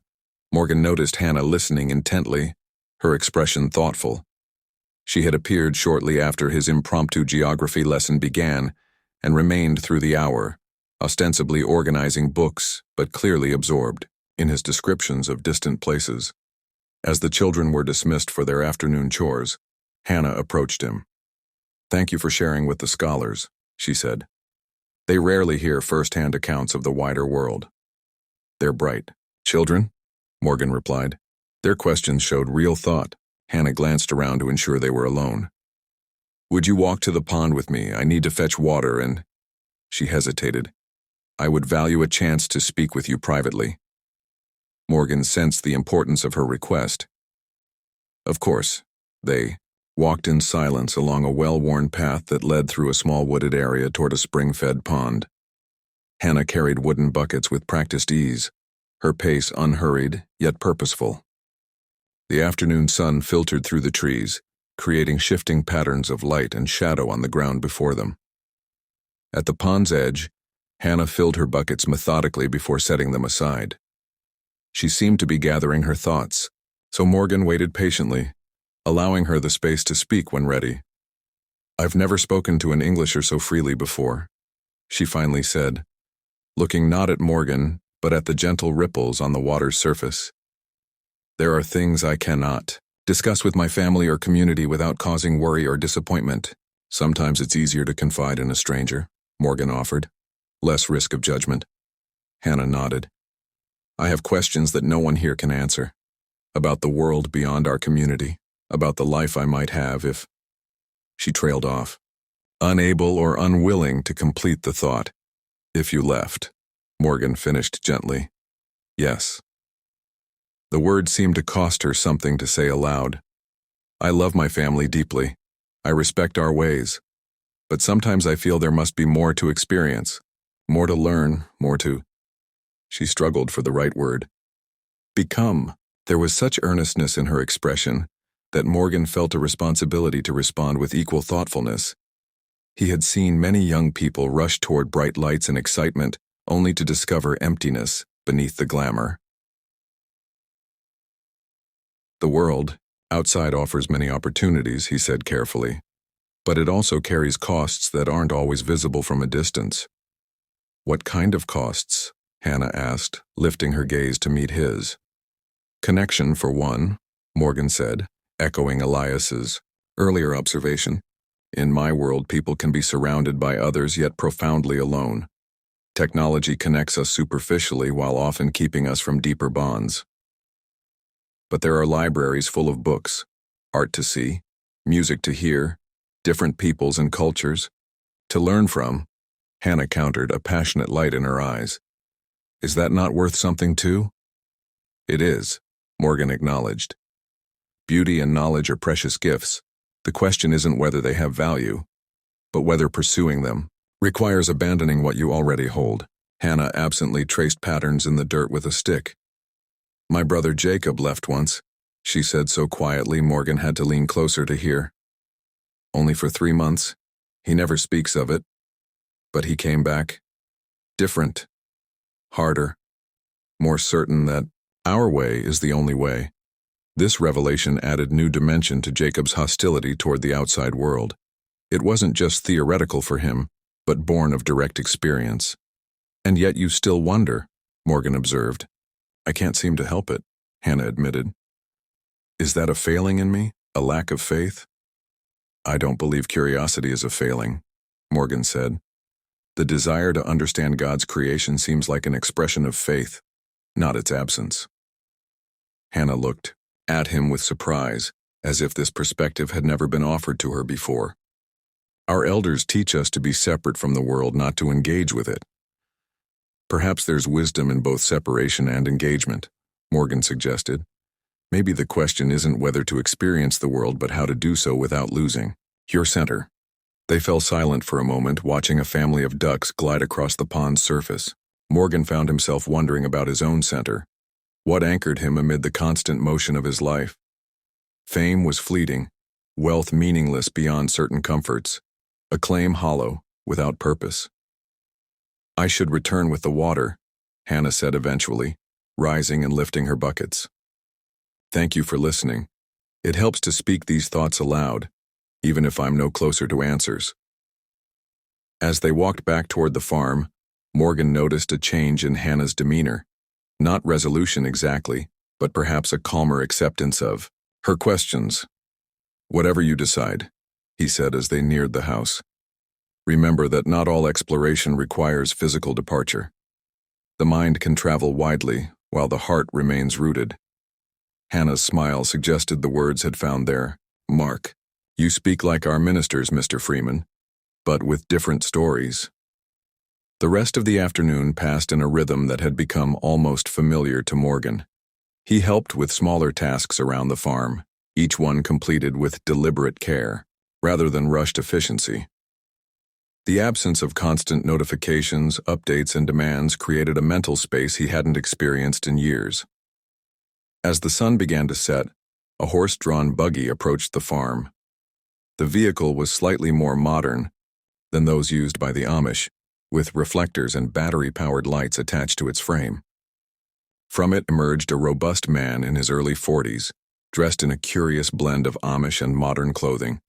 Morgan noticed Hannah listening intently, her expression thoughtful. She had appeared shortly after his impromptu geography lesson began and remained through the hour, ostensibly organizing books but clearly absorbed in his descriptions of distant places. As the children were dismissed for their afternoon chores, Hannah approached him. "Thank you for sharing with the scholars," she said. "They rarely hear first-hand accounts of the wider world." "They're bright. Children?" Morgan replied. Their questions showed real thought. Hannah glanced around to ensure they were alone. "Would you walk to the pond with me? I need to fetch water and—" She hesitated. "I would value a chance to speak with you privately." Morgan sensed the importance of her request. Of course, they walked in silence along a well-worn path that led through a small wooded area toward a spring-fed pond. Hannah carried wooden buckets with practiced ease, her pace unhurried yet purposeful. The afternoon sun filtered through the trees, creating shifting patterns of light and shadow on the ground before them. At the pond's edge, Hannah filled her buckets methodically before setting them aside. She seemed to be gathering her thoughts, so Morgan waited patiently, allowing her the space to speak when ready. "I've never spoken to an Englisher so freely before," she finally said, looking not at Morgan, but at the gentle ripples on the water's surface. "There are things I cannot discuss with my family or community without causing worry or disappointment. Sometimes it's easier to confide in a stranger," Morgan offered. "Less risk of judgment." Hannah nodded. "I have questions that no one here can answer. About the world beyond our community. About the life I might have if—" She trailed off, unable or unwilling to complete the thought. "If you left," Morgan finished gently. "Yes." The word seemed to cost her something to say aloud. "I love my family deeply. I respect our ways. But sometimes I feel there must be more to experience, more to learn, more to—" She struggled for the right word. "Become." There was such earnestness in her expression that Morgan felt a responsibility to respond with equal thoughtfulness. He had seen many young people rush toward bright lights and excitement, only to discover emptiness beneath the glamour. The world outside offers many opportunities, he said carefully, but it also carries costs that aren't always visible from a distance. What kind of costs? Hannah asked, lifting her gaze to meet his. Connection, for one, Morgan said, echoing Elias's earlier observation. In my world, people can be surrounded by others yet profoundly alone. Technology connects us superficially while often keeping us from deeper bonds. But there are libraries full of books, art to see, music to hear, different peoples and cultures to learn from. Hannah countered, a passionate light in her eyes. Is that not worth something too? It is, Morgan acknowledged. Beauty and knowledge are precious gifts. The question isn't whether they have value, but whether pursuing them requires abandoning what you already hold. Hannah absently traced patterns in the dirt with a stick. My brother Jacob left once, she said so quietly Morgan had to lean closer to hear. Only for 3 months. He never speaks of it. But he came back. Different. Harder. More certain that our way is the only way. This revelation added new dimension to Jacob's hostility toward the outside world. It wasn't just theoretical for him, but born of direct experience. And yet you still wonder, Morgan observed. I can't seem to help it, Hannah admitted. Is that a failing in me? A lack of faith? I don't believe curiosity is a failing, Morgan said. The desire to understand God's creation seems like an expression of faith, not its absence. Hannah looked at him with surprise, as if this perspective had never been offered to her before. Our elders teach us to be separate from the world, not to engage with it. Perhaps there's wisdom in both separation and engagement, Morgan suggested. Maybe the question isn't whether to experience the world, but how to do so without losing your center. They fell silent for a moment, watching a family of ducks glide across the pond's surface. Morgan found himself wondering about his own center. What anchored him amid the constant motion of his life? Fame was fleeting, wealth meaningless beyond certain comforts, acclaim hollow, without purpose. I should return with the water, Hannah said eventually, rising and lifting her buckets. Thank you for listening. It helps to speak these thoughts aloud, even if I'm no closer to answers. As they walked back toward the farm, Morgan noticed a change in Hannah's demeanor. Not resolution exactly, but perhaps a calmer acceptance of her questions. Whatever you decide, he said as they neared the house. Remember that not all exploration requires physical departure. The mind can travel widely, while the heart remains rooted. Hannah's smile suggested the words had found their mark. You speak like our ministers, Mr. Freeman, but with different stories. The rest of the afternoon passed in a rhythm that had become almost familiar to Morgan. He helped with smaller tasks around the farm, each one completed with deliberate care, rather than rushed efficiency. The absence of constant notifications, updates, and demands created a mental space he hadn't experienced in years. As the sun began to set, a horse-drawn buggy approached the farm. The vehicle was slightly more modern than those used by the Amish, with reflectors and battery-powered lights attached to its frame. From it emerged a robust man in his early 40s, dressed in a curious blend of Amish and modern clothing,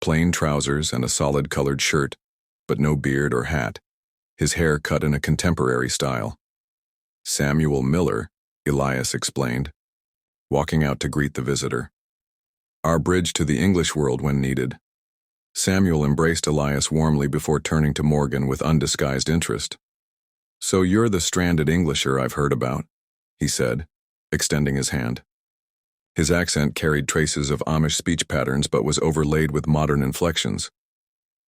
plain trousers and a solid-colored shirt, but no beard or hat, his hair cut in a contemporary style. Samuel Miller, Elias explained, walking out to greet the visitor. Our bridge to the English world when needed. Samuel embraced Elias warmly before turning to Morgan with undisguised interest. So you're the stranded Englisher I've heard about, he said, extending his hand. His accent carried traces of Amish speech patterns but was overlaid with modern inflections.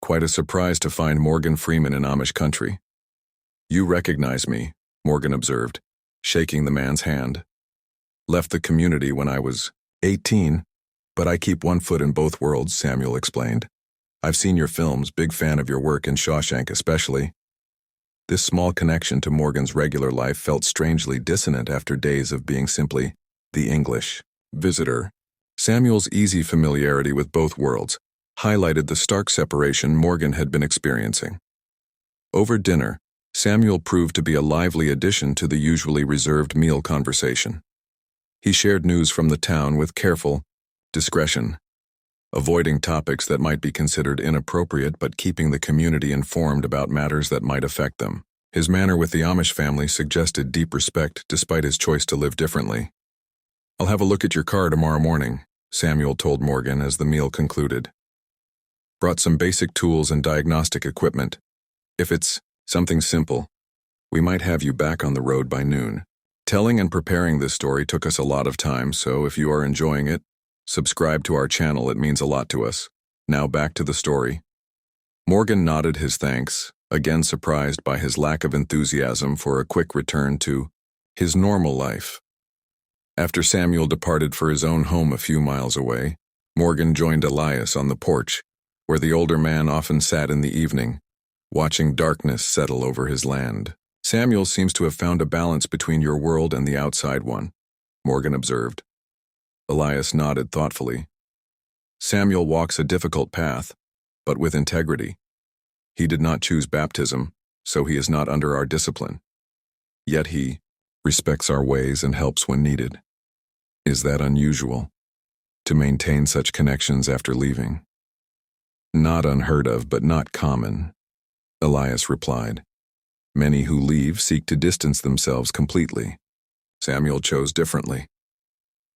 Quite a surprise to find Morgan Freeman in Amish country. You recognize me, Morgan observed, shaking the man's hand. Left the community when I was 18, but I keep one foot in both worlds, Samuel explained. I've seen your films, big fan of your work in Shawshank especially. This small connection to Morgan's regular life felt strangely dissonant after days of being simply the English visitor. Samuel's easy familiarity with both worlds, highlighted the stark separation Morgan had been experiencing. Over dinner, Samuel proved to be a lively addition to the usually reserved meal conversation. He shared news from the town with careful discretion, avoiding topics that might be considered inappropriate but keeping the community informed about matters that might affect them. His manner with the Amish family suggested deep respect despite his choice to live differently. "I'll have a look at your car tomorrow morning," Samuel told Morgan as the meal concluded. "Brought some basic tools and diagnostic equipment. If it's something simple, we might have you back on the road by noon." Telling and preparing this story took us a lot of time, so if you are enjoying it, subscribe to our channel. It means a lot to us. Now back to the story. Morgan nodded his thanks, again surprised by his lack of enthusiasm for a quick return to his normal life. After Samuel departed for his own home a few miles away, Morgan joined Elias on the porch, where the older man often sat in the evening, watching darkness settle over his land. "Samuel seems to have found a balance between your world and the outside one," Morgan observed. Elias nodded thoughtfully. "Samuel walks a difficult path, but with integrity. He did not choose baptism, so he is not under our discipline. Yet he respects our ways and helps when needed. Is that unusual, to maintain such connections after leaving?" "Not unheard of, but not common," Elias replied. "Many who leave seek to distance themselves completely. Samuel chose differently."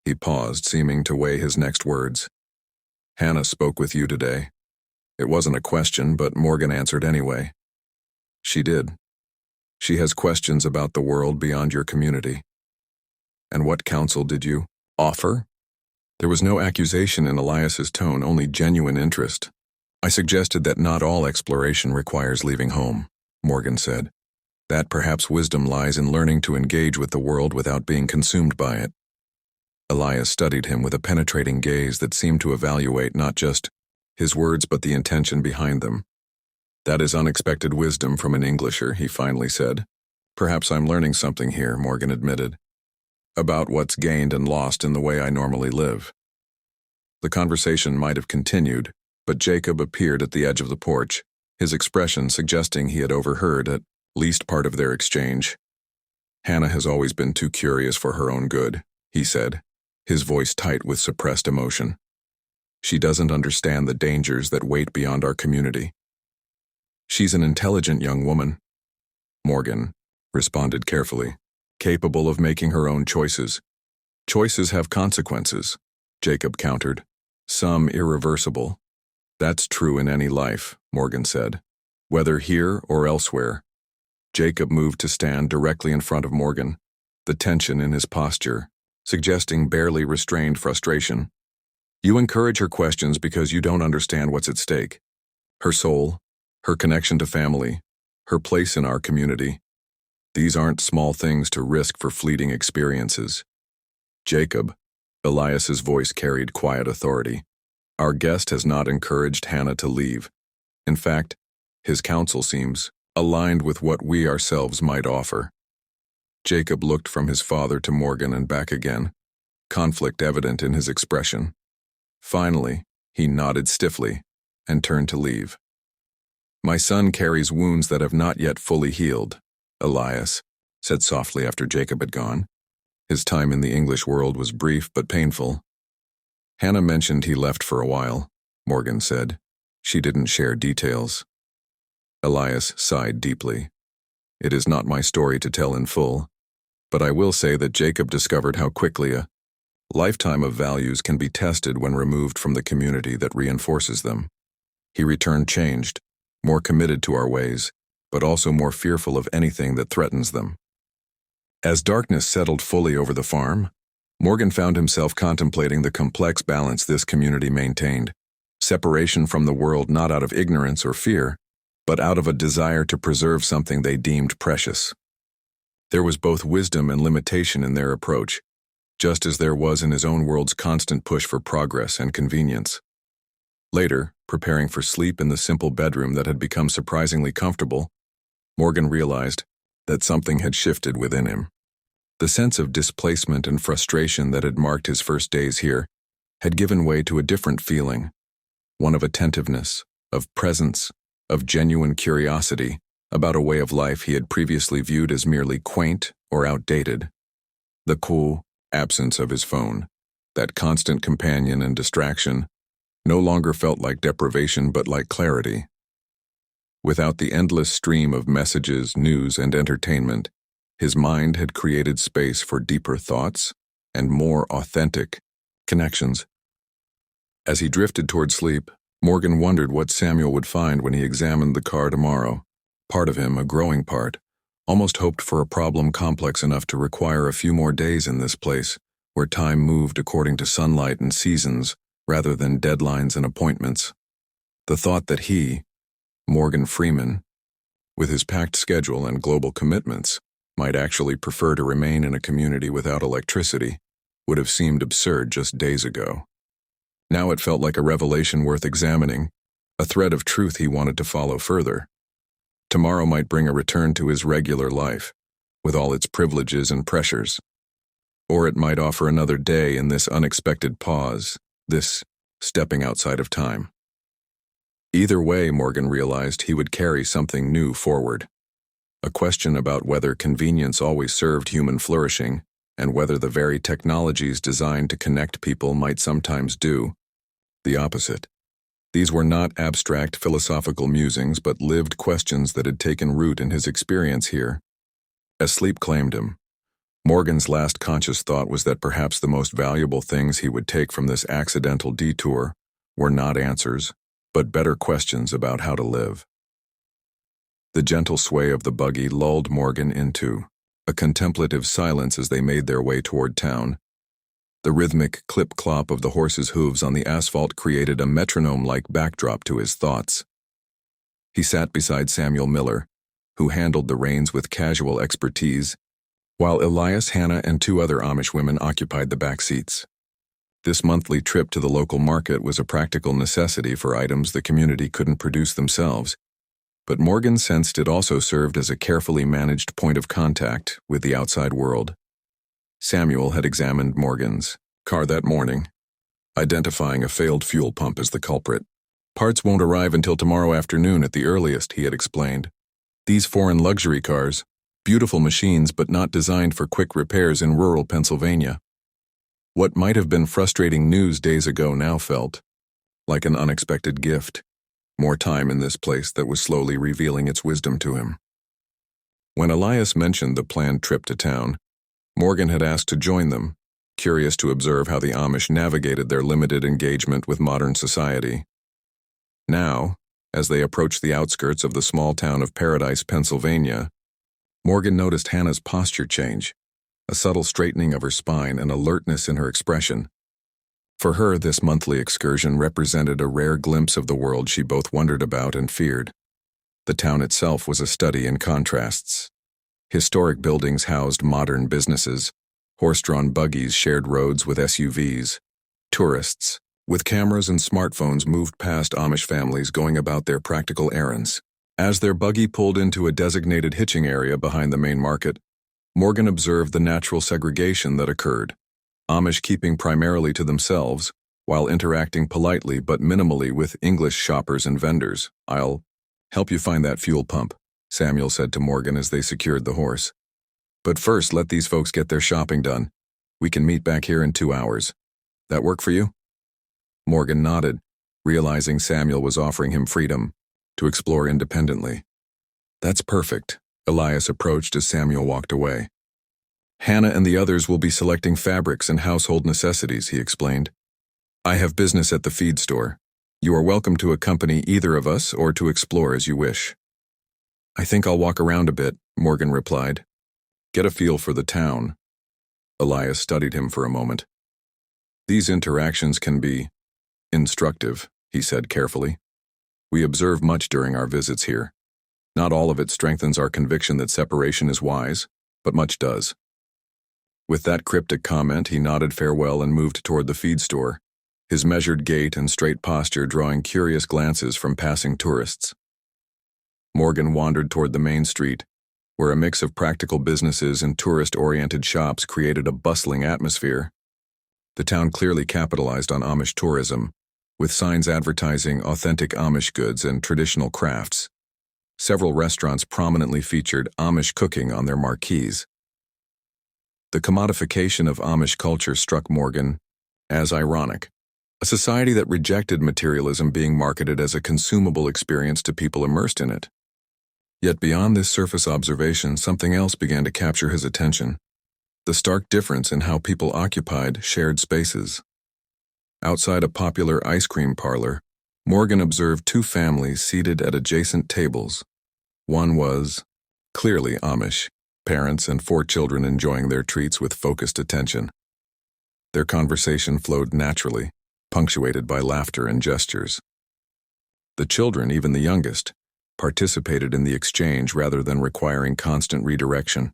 He paused, seeming to weigh his next words. "Hannah spoke with you today." It wasn't a question, but Morgan answered anyway. "She did. She has questions about the world beyond your community." "And what counsel did you offer?" There was no accusation in Elias's tone, only genuine interest. "I suggested that not all exploration requires leaving home," Morgan said. "That perhaps wisdom lies in learning to engage with the world without being consumed by it." Elias studied him with a penetrating gaze that seemed to evaluate not just his words but the intention behind them. "That is unexpected wisdom from an Englisher," he finally said. "Perhaps I'm learning something here," Morgan admitted, "about what's gained and lost in the way I normally live." The conversation might have continued, but Jacob appeared at the edge of the porch, his expression suggesting he had overheard at least part of their exchange. "Hannah has always been too curious for her own good," he said, his voice tight with suppressed emotion. "She doesn't understand the dangers that wait beyond our community." "She's an intelligent young woman," Morgan responded carefully, "capable of making her own choices." "Choices have consequences," Jacob countered, "some irreversible." "That's true in any life," Morgan said, "whether here or elsewhere." Jacob moved to stand directly in front of Morgan, the tension in his posture suggesting barely restrained frustration. "You encourage her questions because you don't understand what's at stake. Her soul, her connection to family, her place in our community. These aren't small things to risk for fleeting experiences." "Jacob," Elias's voice carried quiet authority, "our guest has not encouraged Hannah to leave. In fact, his counsel seems aligned with what we ourselves might offer." Jacob looked from his father to Morgan and back again, conflict evident in his expression. Finally, he nodded stiffly and turned to leave. "My son carries wounds that have not yet fully healed," Elias said softly after Jacob had gone. His time in the English world was brief but painful. "Hannah mentioned he left for a while," Morgan said. "She didn't share details." Elias sighed deeply. "It is not my story to tell in full, but I will say that Jacob discovered how quickly a lifetime of values can be tested when removed from the community that reinforces them. He returned changed, more committed to our ways, but also more fearful of anything that threatens them." As darkness settled fully over the farm, Morgan found himself contemplating the complex balance this community maintained, separation from the world not out of ignorance or fear, but out of a desire to preserve something they deemed precious. There was both wisdom and limitation in their approach, just as there was in his own world's constant push for progress and convenience. Later, preparing for sleep in the simple bedroom that had become surprisingly comfortable, Morgan realized that something had shifted within him. The sense of displacement and frustration that had marked his first days here had given way to a different feeling, one of attentiveness, of presence, of genuine curiosity about a way of life he had previously viewed as merely quaint or outdated. The cool absence of his phone, that constant companion and distraction, no longer felt like deprivation but like clarity. Without the endless stream of messages, news, and entertainment, his mind had created space for deeper thoughts and more authentic connections. As he drifted toward sleep, Morgan wondered what Samuel would find when he examined the car tomorrow. Part of him, a growing part, almost hoped for a problem complex enough to require a few more days in this place, where time moved according to sunlight and seasons rather than deadlines and appointments. The thought that he, Morgan Freeman, with his packed schedule and global commitments, might actually prefer to remain in a community without electricity would have seemed absurd just days ago. Now it felt like a revelation worth examining, a thread of truth he wanted to follow further. Tomorrow might bring a return to his regular life, with all its privileges and pressures. Or it might offer another day in this unexpected pause, this stepping outside of time. Either way, Morgan realized he would carry something new forward. A question about whether convenience always served human flourishing, and whether the very technologies designed to connect people might sometimes do the opposite. These were not abstract philosophical musings, but lived questions that had taken root in his experience here. As sleep claimed him, Morgan's last conscious thought was that perhaps the most valuable things he would take from this accidental detour were not answers, but better questions about how to live. The gentle sway of the buggy lulled Morgan into a contemplative silence as they made their way toward town. The rhythmic clip-clop of the horse's hooves on the asphalt created a metronome-like backdrop to his thoughts. He sat beside Samuel Miller, who handled the reins with casual expertise, while Elias, Hannah, and two other Amish women occupied the back seats. This monthly trip to the local market was a practical necessity for items the community couldn't produce themselves, but Morgan sensed it also served as a carefully managed point of contact with the outside world. Samuel had examined Morgan's car that morning, identifying a failed fuel pump as the culprit. Parts won't arrive until tomorrow afternoon at the earliest, he had explained. These foreign luxury cars, beautiful machines but not designed for quick repairs in rural Pennsylvania. What might have been frustrating news days ago now felt like an unexpected gift. More time in this place that was slowly revealing its wisdom to him. When Elias mentioned the planned trip to town, Morgan had asked to join them, curious to observe how the Amish navigated their limited engagement with modern society. Now, as they approached the outskirts of the small town of Paradise, Pennsylvania, Morgan noticed Hannah's posture change, a subtle straightening of her spine and alertness in her expression. For her, this monthly excursion represented a rare glimpse of the world she both wondered about and feared. The town itself was a study in contrasts. Historic buildings housed modern businesses, horse-drawn buggies shared roads with SUVs. Tourists, with cameras and smartphones, moved past Amish families going about their practical errands. As their buggy pulled into a designated hitching area behind the main market, Morgan observed the natural segregation that occurred. Amish keeping primarily to themselves, while interacting politely but minimally with English shoppers and vendors. "I'll help you find that fuel pump," Samuel said to Morgan as they secured the horse. "But first, let these folks get their shopping done. We can meet back here in 2 hours. That work for you?" Morgan nodded, realizing Samuel was offering him freedom to explore independently. "That's perfect," Elias approached as Samuel walked away. "Hannah and the others will be selecting fabrics and household necessities," he explained. "I have business at the feed store. You are welcome to accompany either of us or to explore as you wish." "I think I'll walk around a bit," Morgan replied. "Get a feel for the town." Elias studied him for a moment. "These interactions can be instructive," he said carefully. "We observe much during our visits here. Not all of it strengthens our conviction that separation is wise, but much does." With that cryptic comment, he nodded farewell and moved toward the feed store, his measured gait and straight posture drawing curious glances from passing tourists. Morgan wandered toward the main street, where a mix of practical businesses and tourist-oriented shops created a bustling atmosphere. The town clearly capitalized on Amish tourism, with signs advertising authentic Amish goods and traditional crafts. Several restaurants prominently featured Amish cooking on their marquees. The commodification of Amish culture struck Morgan as ironic, a society that rejected materialism being marketed as a consumable experience to people immersed in it. Yet beyond this surface observation, something else began to capture his attention: the stark difference in how people occupied shared spaces. Outside a popular ice cream parlor, Morgan observed two families seated at adjacent tables. One was clearly Amish, parents and 4 children enjoying their treats with focused attention. Their conversation flowed naturally, punctuated by laughter and gestures. The children, even the youngest, participated in the exchange rather than requiring constant redirection.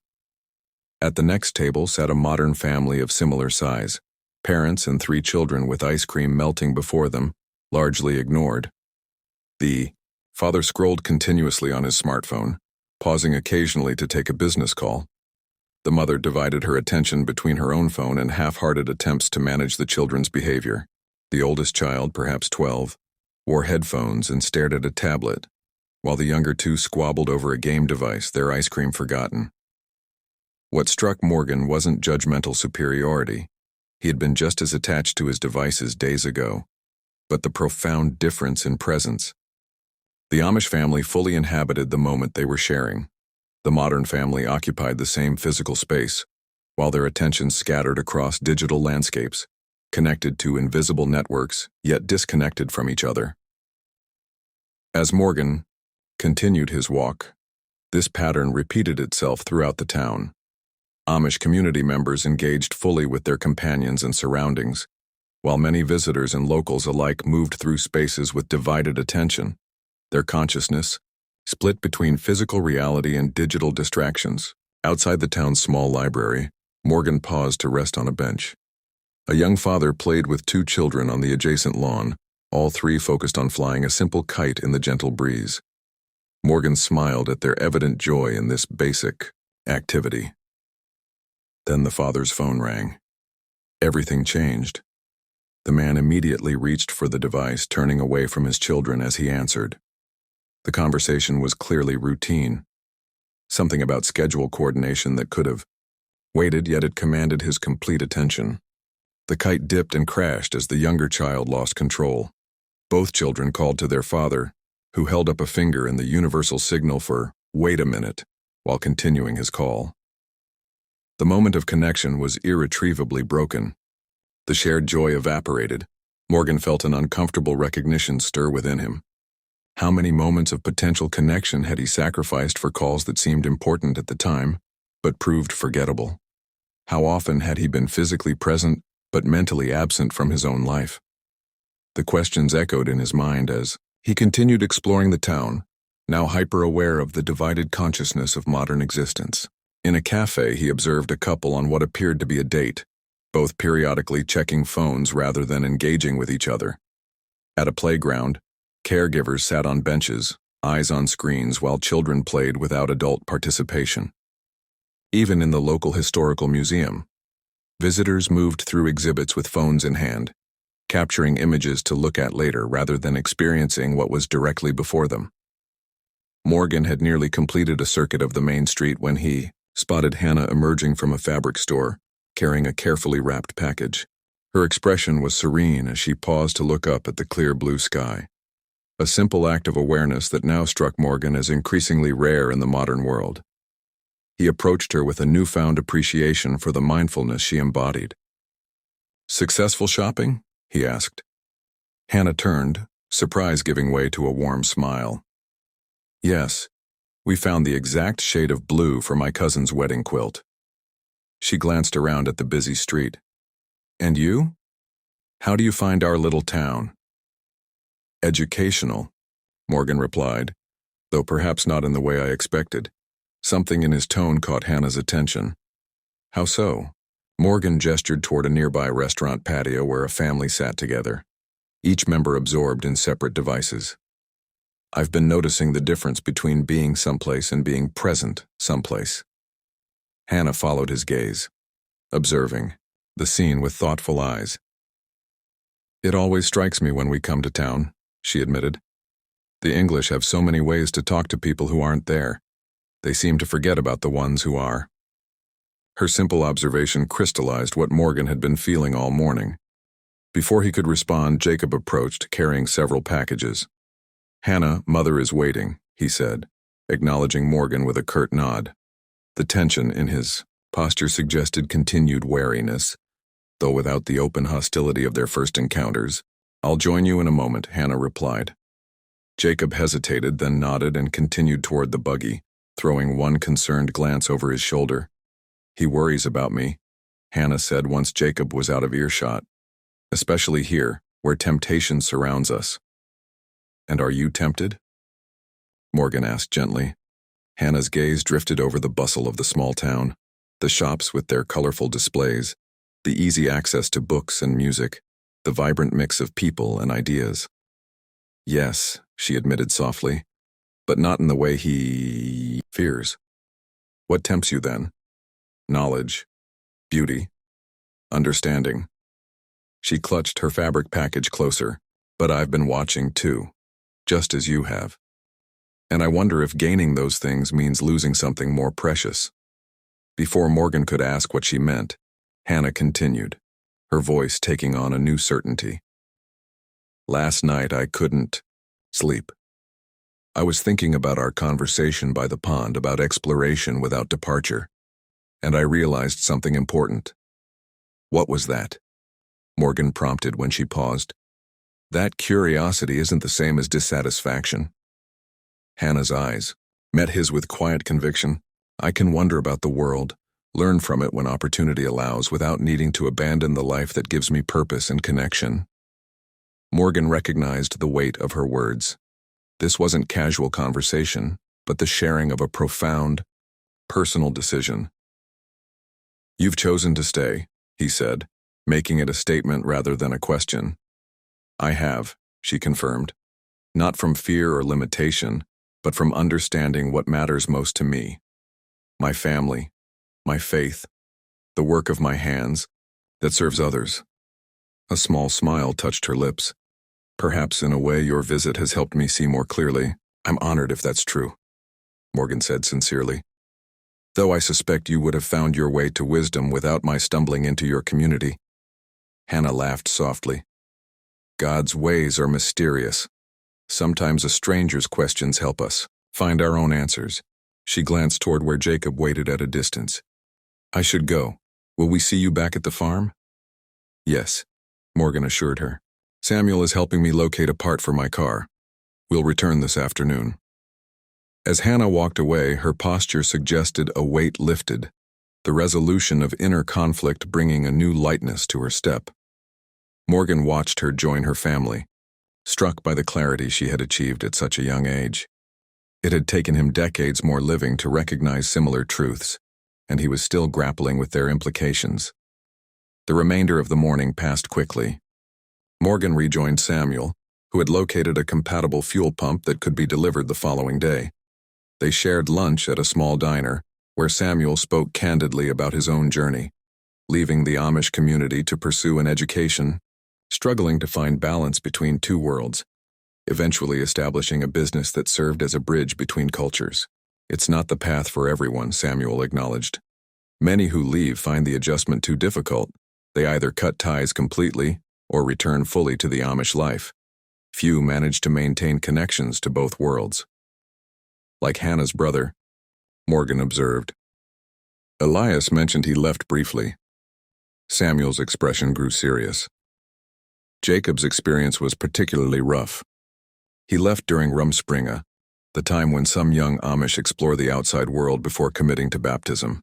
At the next table sat a modern family of similar size, parents and 3 children with ice cream melting before them, largely ignored. The father scrolled continuously on his smartphone, pausing occasionally to take a business call. The mother divided her attention between her own phone and half-hearted attempts to manage the children's behavior. The oldest child, perhaps 12, wore headphones and stared at a tablet, while the younger 2 squabbled over a game device, their ice cream forgotten. What struck Morgan wasn't judgmental superiority. He had been just as attached to his devices days ago, but the profound difference in presence. The Amish family fully inhabited the moment they were sharing. The modern family occupied the same physical space, while their attention scattered across digital landscapes, connected to invisible networks, yet disconnected from each other. As Morgan continued his walk, this pattern repeated itself throughout the town. Amish community members engaged fully with their companions and surroundings, while many visitors and locals alike moved through spaces with divided attention, their consciousness split between physical reality and digital distractions. Outside the town's small library, Morgan paused to rest on a bench. A young father played with 2 children on the adjacent lawn, all 3 focused on flying a simple kite in the gentle breeze. Morgan smiled at their evident joy in this basic activity. Then the father's phone rang. Everything changed. The man immediately reached for the device, turning away from his children as he answered. The conversation was clearly routine. Something about schedule coordination that could have waited, yet it commanded his complete attention. The kite dipped and crashed as the younger child lost control. Both children called to their father, who held up a finger in the universal signal for "wait a minute," while continuing his call. The moment of connection was irretrievably broken. The shared joy evaporated. Morgan felt an uncomfortable recognition stir within him. How many moments of potential connection had he sacrificed for calls that seemed important at the time, but proved forgettable? How often had he been physically present, but mentally absent from his own life? The questions echoed in his mind as he continued exploring the town, now hyper-aware of the divided consciousness of modern existence. In a cafe, he observed a couple on what appeared to be a date, both periodically checking phones rather than engaging with each other. At a playground, caregivers sat on benches, eyes on screens, while children played without adult participation. Even in the local historical museum, visitors moved through exhibits with phones in hand, capturing images to look at later rather than experiencing what was directly before them. Morgan had nearly completed a circuit of the main street when he spotted Hannah emerging from a fabric store, carrying a carefully wrapped package. Her expression was serene as she paused to look up at the clear blue sky. A simple act of awareness that now struck Morgan as increasingly rare in the modern world. He approached her with a newfound appreciation for the mindfulness she embodied. "Successful shopping?" he asked. Hannah turned, surprise giving way to a warm smile. "Yes, we found the exact shade of blue for my cousin's wedding quilt." She glanced around at the busy street. "And you? How do you find our little town?" "Educational," Morgan replied, though perhaps not in the way I expected. Something in his tone caught Hannah's attention. "How so?" Morgan gestured toward a nearby restaurant patio where a family sat together, each member absorbed in separate devices. "I've been noticing the difference between being someplace and being present someplace." Hannah followed his gaze, observing the scene with thoughtful eyes. It always strikes me when we come to town, she admitted. The English have so many ways to talk to people who aren't there. They seem to forget about the ones who are. Her simple observation crystallized what Morgan had been feeling all morning. Before he could respond, Jacob approached, carrying several packages. "Hannah, mother is waiting," he said, acknowledging Morgan with a curt nod. The tension in his posture suggested continued wariness, though without the open hostility of their first encounters. "I'll join you in a moment," Hannah replied. Jacob hesitated, then nodded and continued toward the buggy, throwing one concerned glance over his shoulder. "He worries about me," Hannah said once Jacob was out of earshot. "Especially here, where temptation surrounds us." "And are you tempted?" Morgan asked gently. Hannah's gaze drifted over the bustle of the small town, the shops with their colorful displays, the easy access to books and music, the vibrant mix of people and ideas. "Yes," she admitted softly, "but not in the way he fears." "What tempts you then?" "Knowledge, beauty, understanding." She clutched her fabric package closer. "But I've been watching too, just as you have. And I wonder if gaining those things means losing something more precious." Before Morgan could ask what she meant, Hannah continued, her voice taking on a new certainty. "Last night I couldn't sleep. I was thinking about our conversation by the pond about exploration without departure, and I realized something important." "What was that?" Morgan prompted when she paused. "That curiosity isn't the same as dissatisfaction." Hannah's eyes met his with quiet conviction. "I can wonder about the world, learn from it when opportunity allows, without needing to abandon the life that gives me purpose and connection." Morgan recognized the weight of her words. This wasn't casual conversation, but the sharing of a profound, personal decision. "You've chosen to stay," he said, making it a statement rather than a question. "I have," she confirmed. "Not from fear or limitation, but from understanding what matters most to me. My family, my faith, the work of my hands that serves others." A small smile touched her lips. "Perhaps in a way your visit has helped me see more clearly. I'm honored if that's true," Morgan said sincerely. "Though I suspect you would have found your way to wisdom without my stumbling into your community." Hannah laughed softly. "God's ways are mysterious. Sometimes a stranger's questions help us find our own answers." She glanced toward where Jacob waited at a distance. "I should go. Will we see you back at the farm?" "Yes," Morgan assured her. "Samuel is helping me locate a part for my car. We'll return this afternoon." As Hannah walked away, her posture suggested a weight lifted, the resolution of inner conflict bringing a new lightness to her step. Morgan watched her join her family, struck by the clarity she had achieved at such a young age. It had taken him decades more living to recognize similar truths, and he was still grappling with their implications. The remainder of the morning passed quickly. Morgan rejoined Samuel, who had located a compatible fuel pump that could be delivered the following day. They shared lunch at a small diner, where Samuel spoke candidly about his own journey, leaving the Amish community to pursue an education, struggling to find balance between two worlds, eventually establishing a business that served as a bridge between cultures. "It's not the path for everyone," Samuel acknowledged. "Many who leave find the adjustment too difficult. They either cut ties completely or return fully to the Amish life. Few manage to maintain connections to both worlds." "Like Hannah's brother," Morgan observed. "Elias mentioned he left briefly." Samuel's expression grew serious. "Jacob's experience was particularly rough. He left during Rumspringa, the time when some young Amish explore the outside world before committing to baptism,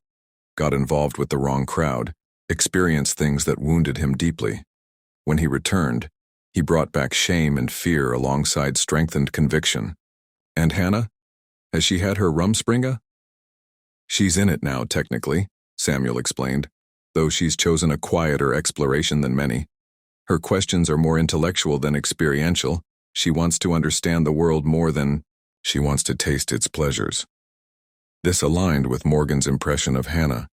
got involved with the wrong crowd, experienced things that wounded him deeply. When he returned, he brought back shame and fear alongside strengthened conviction." "And Hannah? Has she had her Rumspringa?" "She's in it now, technically," Samuel explained, "though she's chosen a quieter exploration than many. Her questions are more intellectual than experiential. She wants to understand the world more than she wants to taste its pleasures." This aligned with Morgan's impression of Hannah,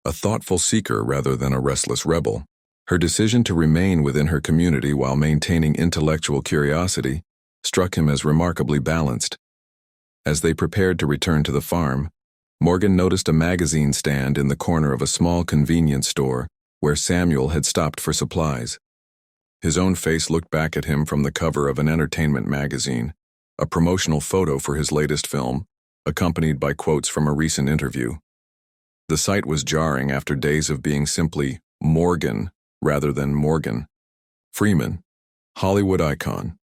a thoughtful seeker rather than a restless rebel. Her decision to remain within her community while maintaining intellectual curiosity struck him as remarkably balanced. As they prepared to return to the farm, Morgan noticed a magazine stand in the corner of a small convenience store where Samuel had stopped for supplies. His own face looked back at him from the cover of an entertainment magazine, a promotional photo for his latest film, accompanied by quotes from a recent interview. The sight was jarring after days of being simply Morgan rather than Morgan. Freeman, Hollywood icon.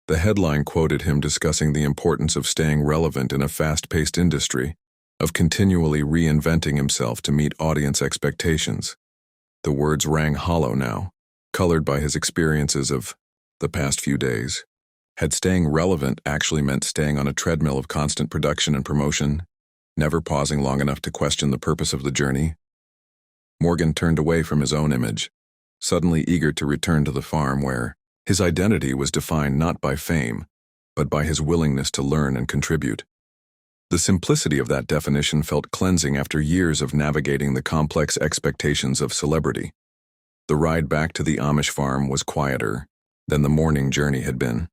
The headline quoted him discussing the importance of staying relevant in a fast-paced industry, of continually reinventing himself to meet audience expectations. The words rang hollow now, colored by his experiences of the past few days. Had staying relevant actually meant staying on a treadmill of constant production and promotion, never pausing long enough to question the purpose of the journey? Morgan turned away from his own image, suddenly eager to return to the farm where his identity was defined not by fame, but by his willingness to learn and contribute. The simplicity of that definition felt cleansing after years of navigating the complex expectations of celebrity. The ride back to the Amish farm was quieter than the morning journey had been.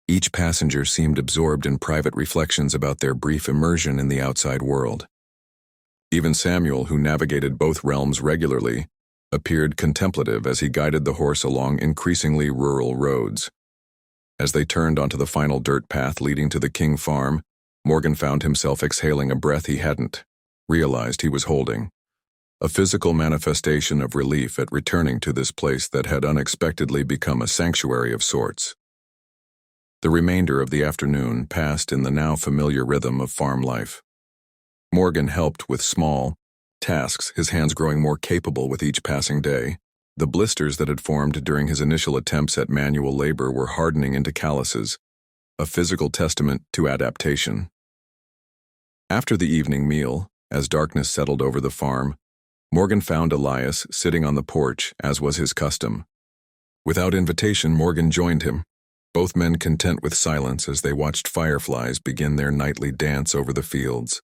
Each passenger seemed absorbed in private reflections about their brief immersion in the outside world. Even Samuel, who navigated both realms regularly, appeared contemplative as he guided the horse along increasingly rural roads. As they turned onto the final dirt path leading to the King farm, Morgan found himself exhaling a breath he hadn't realized he was holding, a physical manifestation of relief at returning to this place that had unexpectedly become a sanctuary of sorts. The remainder of the afternoon passed in the now familiar rhythm of farm life. Morgan helped with small tasks, his hands growing more capable with each passing day. The blisters that had formed during his initial attempts at manual labor were hardening into calluses, a physical testament to adaptation. After the evening meal, as darkness settled over the farm, Morgan found Elias sitting on the porch, as was his custom. Without invitation, Morgan joined him, both men content with silence as they watched fireflies begin their nightly dance over the fields.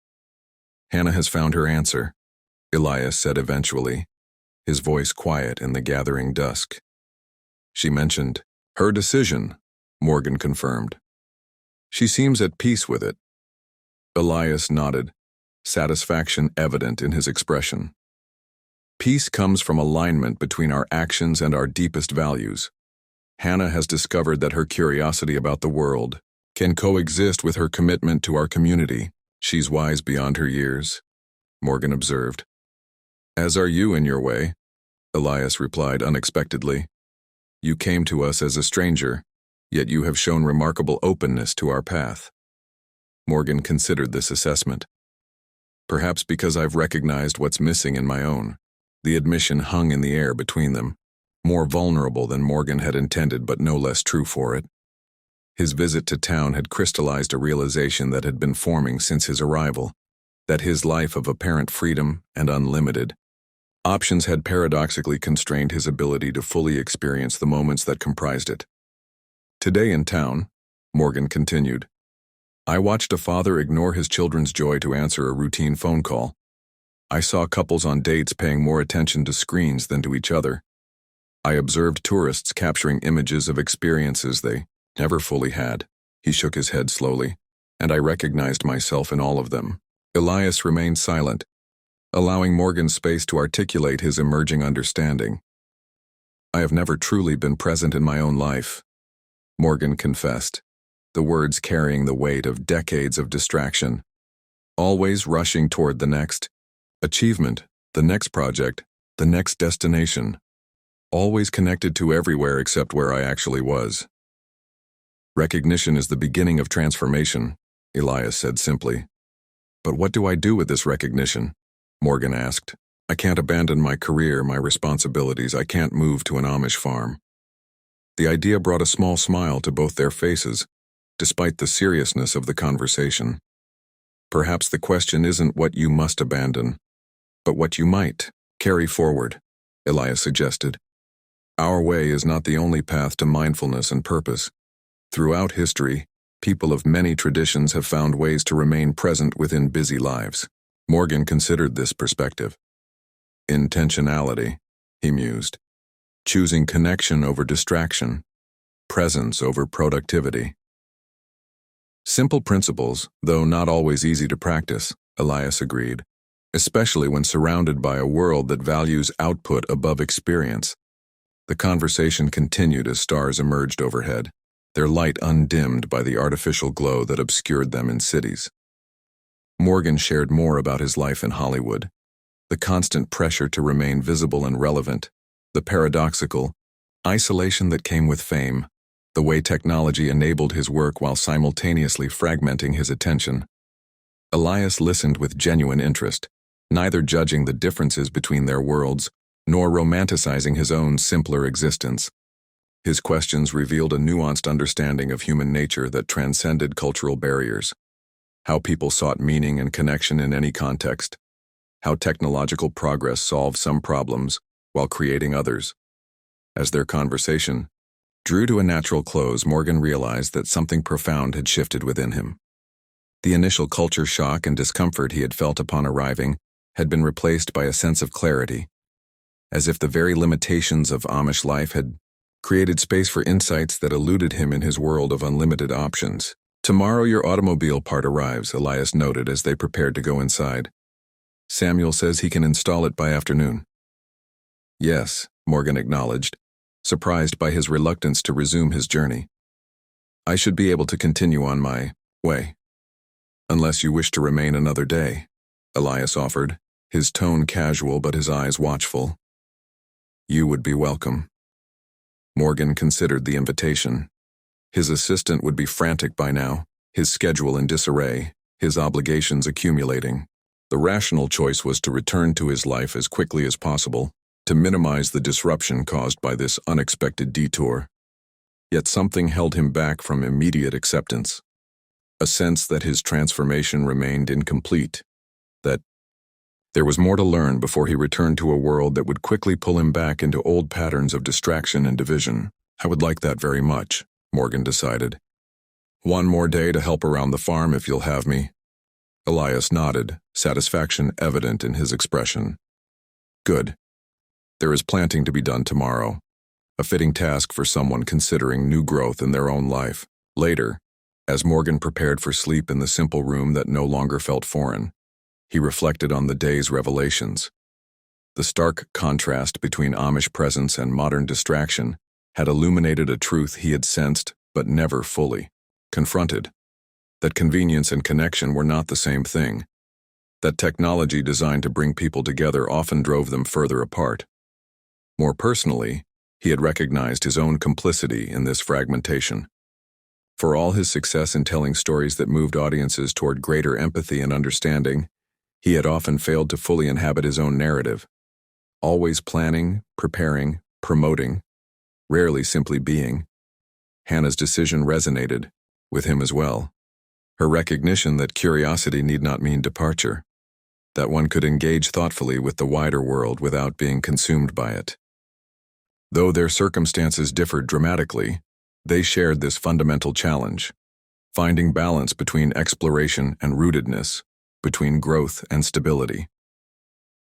"Hannah has found her answer," Elias said eventually, his voice quiet in the gathering dusk. "She mentioned her decision," Morgan confirmed. "She seems at peace with it." Elias nodded, satisfaction evident in his expression. "Peace comes from alignment between our actions and our deepest values. Hannah has discovered that her curiosity about the world can coexist with her commitment to our community. She's wise beyond her years," Morgan observed. "As are you in your way," Elias replied unexpectedly. "You came to us as a stranger, yet you have shown remarkable openness to our path." Morgan considered this assessment. "Perhaps because I've recognized what's missing in my own." The admission hung in the air between them, more vulnerable than Morgan had intended but no less true for it. His visit to town had crystallized a realization that had been forming since his arrival, that his life of apparent freedom and unlimited options had paradoxically constrained his ability to fully experience the moments that comprised it. "Today in town," Morgan continued, "I watched a father ignore his children's joy to answer a routine phone call. I saw couples on dates paying more attention to screens than to each other. I observed tourists capturing images of experiences they never fully had." He shook his head slowly, "and I recognized myself in all of them." Elias remained silent, allowing Morgan space to articulate his emerging understanding. "I have never truly been present in my own life," Morgan confessed, the words carrying the weight of decades of distraction. "Always rushing toward the next achievement, the next project, the next destination. Always connected to everywhere except where I actually was." "Recognition is the beginning of transformation," Elias said simply. "But what do I do with this recognition?" Morgan asked. "I can't abandon my career, my responsibilities. I can't move to an Amish farm." The idea brought a small smile to both their faces, despite the seriousness of the conversation. "Perhaps the question isn't what you must abandon, but what you might carry forward," Elias suggested. "Our way is not the only path to mindfulness and purpose. Throughout history, people of many traditions have found ways to remain present within busy lives." Morgan considered this perspective. "Intentionality," he mused, choosing connection over distraction, presence over productivity. Simple principles, though not always easy to practice, Elias agreed, especially when surrounded by a world that values output above experience. The conversation continued as stars emerged overhead, their light undimmed by the artificial glow that obscured them in cities. Morgan shared more about his life in Hollywood, the constant pressure to remain visible and relevant, the paradoxical isolation that came with fame, the way technology enabled his work while simultaneously fragmenting his attention. Elias listened with genuine interest, neither judging the differences between their worlds nor romanticizing his own simpler existence. His questions revealed a nuanced understanding of human nature that transcended cultural barriers. How people sought meaning and connection in any context. How technological progress solved some problems while creating others. As their conversation drew to a natural close, Morgan realized that something profound had shifted within him. The initial culture shock and discomfort he had felt upon arriving had been replaced by a sense of clarity, as if the very limitations of Amish life had created space for insights that eluded him in his world of unlimited options. "Tomorrow your automobile part arrives," Elias noted as they prepared to go inside. "Samuel says he can install it by afternoon." "Yes," Morgan acknowledged, surprised by his reluctance to resume his journey. "I should be able to continue on my way. Unless you wish to remain another day," Elias offered, his tone casual but his eyes watchful. "You would be welcome." Morgan considered the invitation. His assistant would be frantic by now, his schedule in disarray, his obligations accumulating. The rational choice was to return to his life as quickly as possible, to minimize the disruption caused by this unexpected detour. Yet something held him back from immediate acceptance. A sense that his transformation remained incomplete, that there was more to learn before he returned to a world that would quickly pull him back into old patterns of distraction and division. "I would like that very much," Morgan decided. "One more day to help around the farm if you'll have me." Elias nodded, satisfaction evident in his expression. "Good. There is planting to be done tomorrow, a fitting task for someone considering new growth in their own life." Later, as Morgan prepared for sleep in the simple room that no longer felt foreign, he reflected on the day's revelations. The stark contrast between Amish presence and modern distraction had illuminated a truth he had sensed but never fully confronted. That convenience and connection were not the same thing. That technology designed to bring people together often drove them further apart. More personally, he had recognized his own complicity in this fragmentation. For all his success in telling stories that moved audiences toward greater empathy and understanding, he had often failed to fully inhabit his own narrative. Always planning, preparing, promoting, rarely simply being. Hannah's decision resonated with him as well. Her recognition that curiosity need not mean departure, that one could engage thoughtfully with the wider world without being consumed by it. Though their circumstances differed dramatically, they shared this fundamental challenge, finding balance between exploration and rootedness, between growth and stability.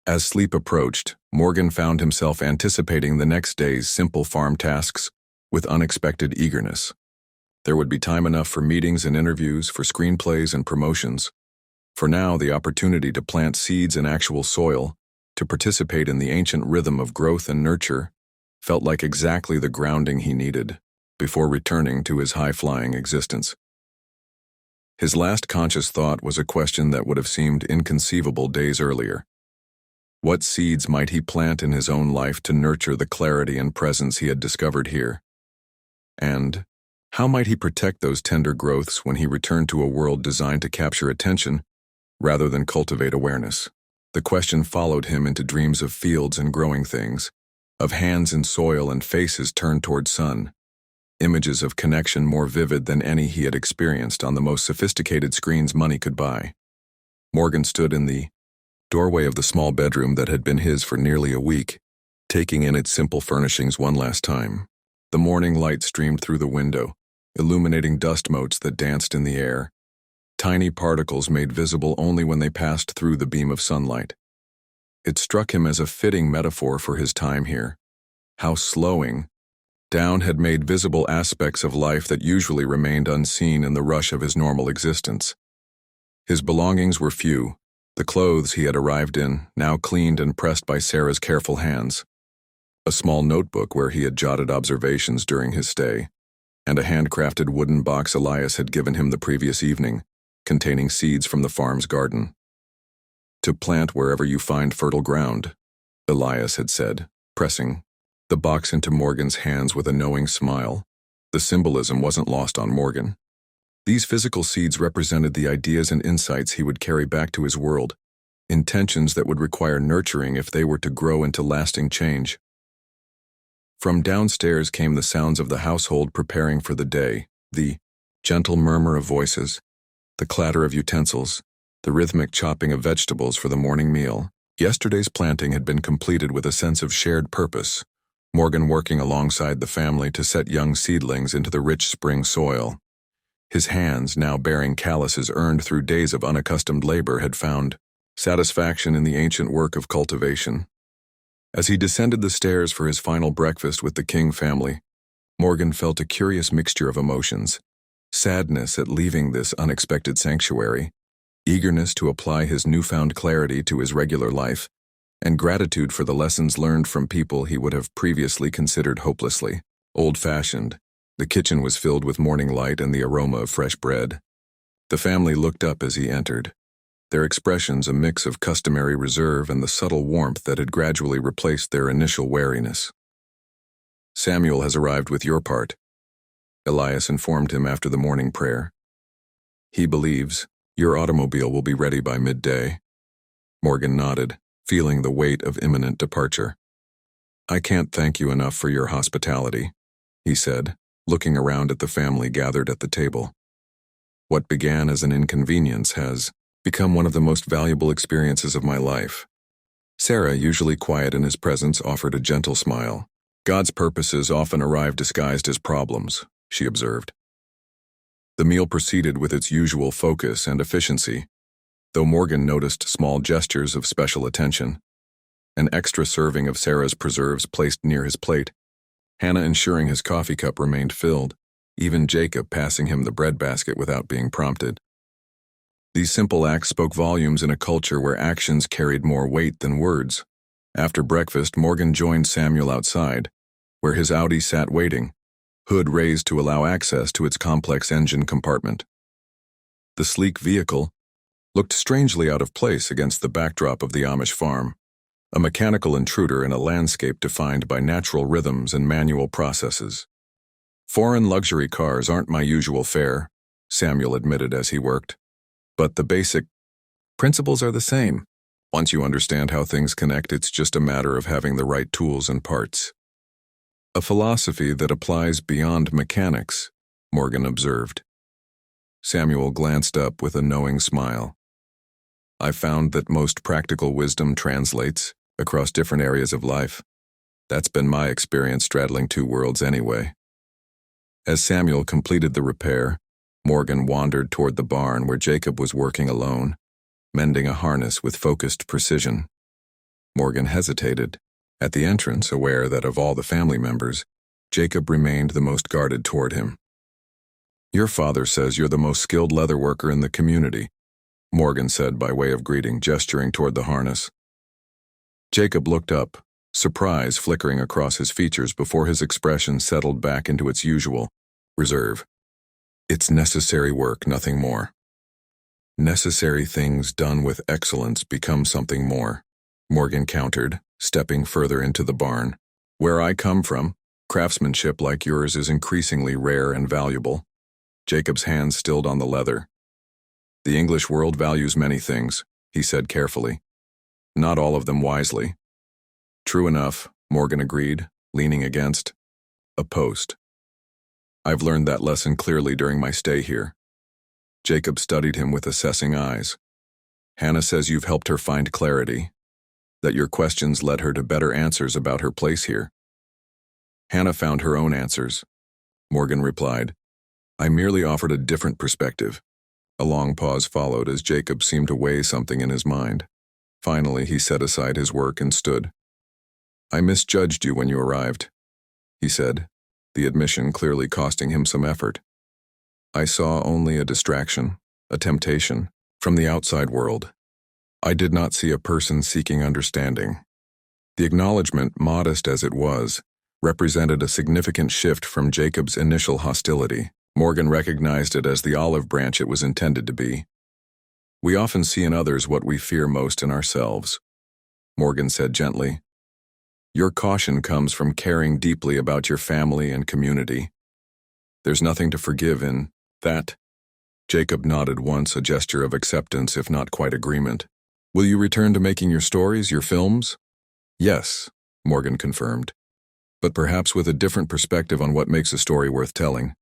As sleep approached, Morgan found himself anticipating the next day's simple farm tasks with unexpected eagerness. There would be time enough for meetings and interviews, for screenplays and promotions. For now, the opportunity to plant seeds in actual soil, to participate in the ancient rhythm of growth and nurture, felt like exactly the grounding he needed before returning to his high-flying existence. His last conscious thought was a question that would have seemed inconceivable days earlier. What seeds might he plant in his own life to nurture the clarity and presence he had discovered here? And how might he protect those tender growths when he returned to a world designed to capture attention rather than cultivate awareness? The question followed him into dreams of fields and growing things, of hands in soil and faces turned toward sun, images of connection more vivid than any he had experienced on the most sophisticated screens money could buy. Morgan stood in the doorway of the small bedroom that had been his for nearly a week, taking in its simple furnishings one last time. The morning light streamed through the window, illuminating dust motes that danced in the air, tiny particles made visible only when they passed through the beam of sunlight. It struck him as a fitting metaphor for his time here. How slowing down had made visible aspects of life that usually remained unseen in the rush of his normal existence. His belongings were few, the clothes he had arrived in, now cleaned and pressed by Sarah's careful hands, a small notebook where he had jotted observations during his stay, and a handcrafted wooden box Elias had given him the previous evening, containing seeds from the farm's garden. "To plant wherever you find fertile ground," Elias had said, pressing the box into Morgan's hands with a knowing smile. The symbolism wasn't lost on Morgan. These physical seeds represented the ideas and insights he would carry back to his world, intentions that would require nurturing if they were to grow into lasting change. From downstairs came the sounds of the household preparing for the day, the gentle murmur of voices, the clatter of utensils, the rhythmic chopping of vegetables for the morning meal. Yesterday's planting had been completed with a sense of shared purpose, Morgan working alongside the family to set young seedlings into the rich spring soil. His hands, now bearing calluses earned through days of unaccustomed labor, had found satisfaction in the ancient work of cultivation. As he descended the stairs for his final breakfast with the King family, Morgan felt a curious mixture of emotions: sadness at leaving this unexpected sanctuary, eagerness to apply his newfound clarity to his regular life, and gratitude for the lessons learned from people he would have previously considered hopelessly old-fashioned. The kitchen was filled with morning light and the aroma of fresh bread. The family looked up as he entered, their expressions a mix of customary reserve and the subtle warmth that had gradually replaced their initial wariness. "Samuel has arrived with your part," Elias informed him after the morning prayer. "He believes your automobile will be ready by midday." Morgan nodded, feeling the weight of imminent departure. "I can't thank you enough for your hospitality," he said, looking around at the family gathered at the table. "What began as an inconvenience has become one of the most valuable experiences of my life." Sarah, usually quiet in his presence, offered a gentle smile. "God's purposes often arrive disguised as problems," she observed. The meal proceeded with its usual focus and efficiency, though Morgan noticed small gestures of special attention. An extra serving of Sarah's preserves placed near his plate, Hannah ensuring his coffee cup remained filled, even Jacob passing him the breadbasket without being prompted. These simple acts spoke volumes in a culture where actions carried more weight than words. After breakfast, Morgan joined Samuel outside, where his Audi sat waiting, hood raised to allow access to its complex engine compartment. The sleek vehicle looked strangely out of place against the backdrop of the Amish farm, a mechanical intruder in a landscape defined by natural rhythms and manual processes. "Foreign luxury cars aren't my usual fare," Samuel admitted as he worked. "But the basic principles are the same. Once you understand how things connect, it's just a matter of having the right tools and parts." "A philosophy that applies beyond mechanics," Morgan observed. Samuel glanced up with a knowing smile. "I found that most practical wisdom translates across different areas of life. That's been my experience straddling two worlds anyway." As Samuel completed the repair, Morgan wandered toward the barn where Jacob was working alone, mending a harness with focused precision. Morgan hesitated at the entrance, aware that of all the family members, Jacob remained the most guarded toward him. "Your father says you're the most skilled leather worker in the community," Morgan said by way of greeting, gesturing toward the harness. Jacob looked up, surprise flickering across his features before his expression settled back into its usual reserve. "It's necessary work, nothing more." "Necessary things done with excellence become something more," Morgan countered, stepping further into the barn. "Where I come from, craftsmanship like yours is increasingly rare and valuable." Jacob's hands stilled on the leather. "The English world values many things," he said carefully. "Not all of them wisely." "True enough," Morgan agreed, leaning against a post. "I've learned that lesson clearly during my stay here." Jacob studied him with assessing eyes. "Hannah says you've helped her find clarity, that your questions led her to better answers about her place here." "Hannah found her own answers," Morgan replied. "I merely offered a different perspective." A long pause followed as Jacob seemed to weigh something in his mind. Finally, he set aside his work and stood. "I misjudged you when you arrived," he said, the admission clearly costing him some effort. "I saw only a distraction, a temptation, from the outside world. I did not see a person seeking understanding." The acknowledgement, modest as it was, represented a significant shift from Jacob's initial hostility. Morgan recognized it as the olive branch it was intended to be. "We often see in others what we fear most in ourselves," Morgan said gently. "Your caution comes from caring deeply about your family and community. There's nothing to forgive in that." Jacob nodded once, a gesture of acceptance if not quite agreement. "Will you return to making your stories, your films?" "Yes," Morgan confirmed, "but perhaps with a different perspective on what makes a story worth telling."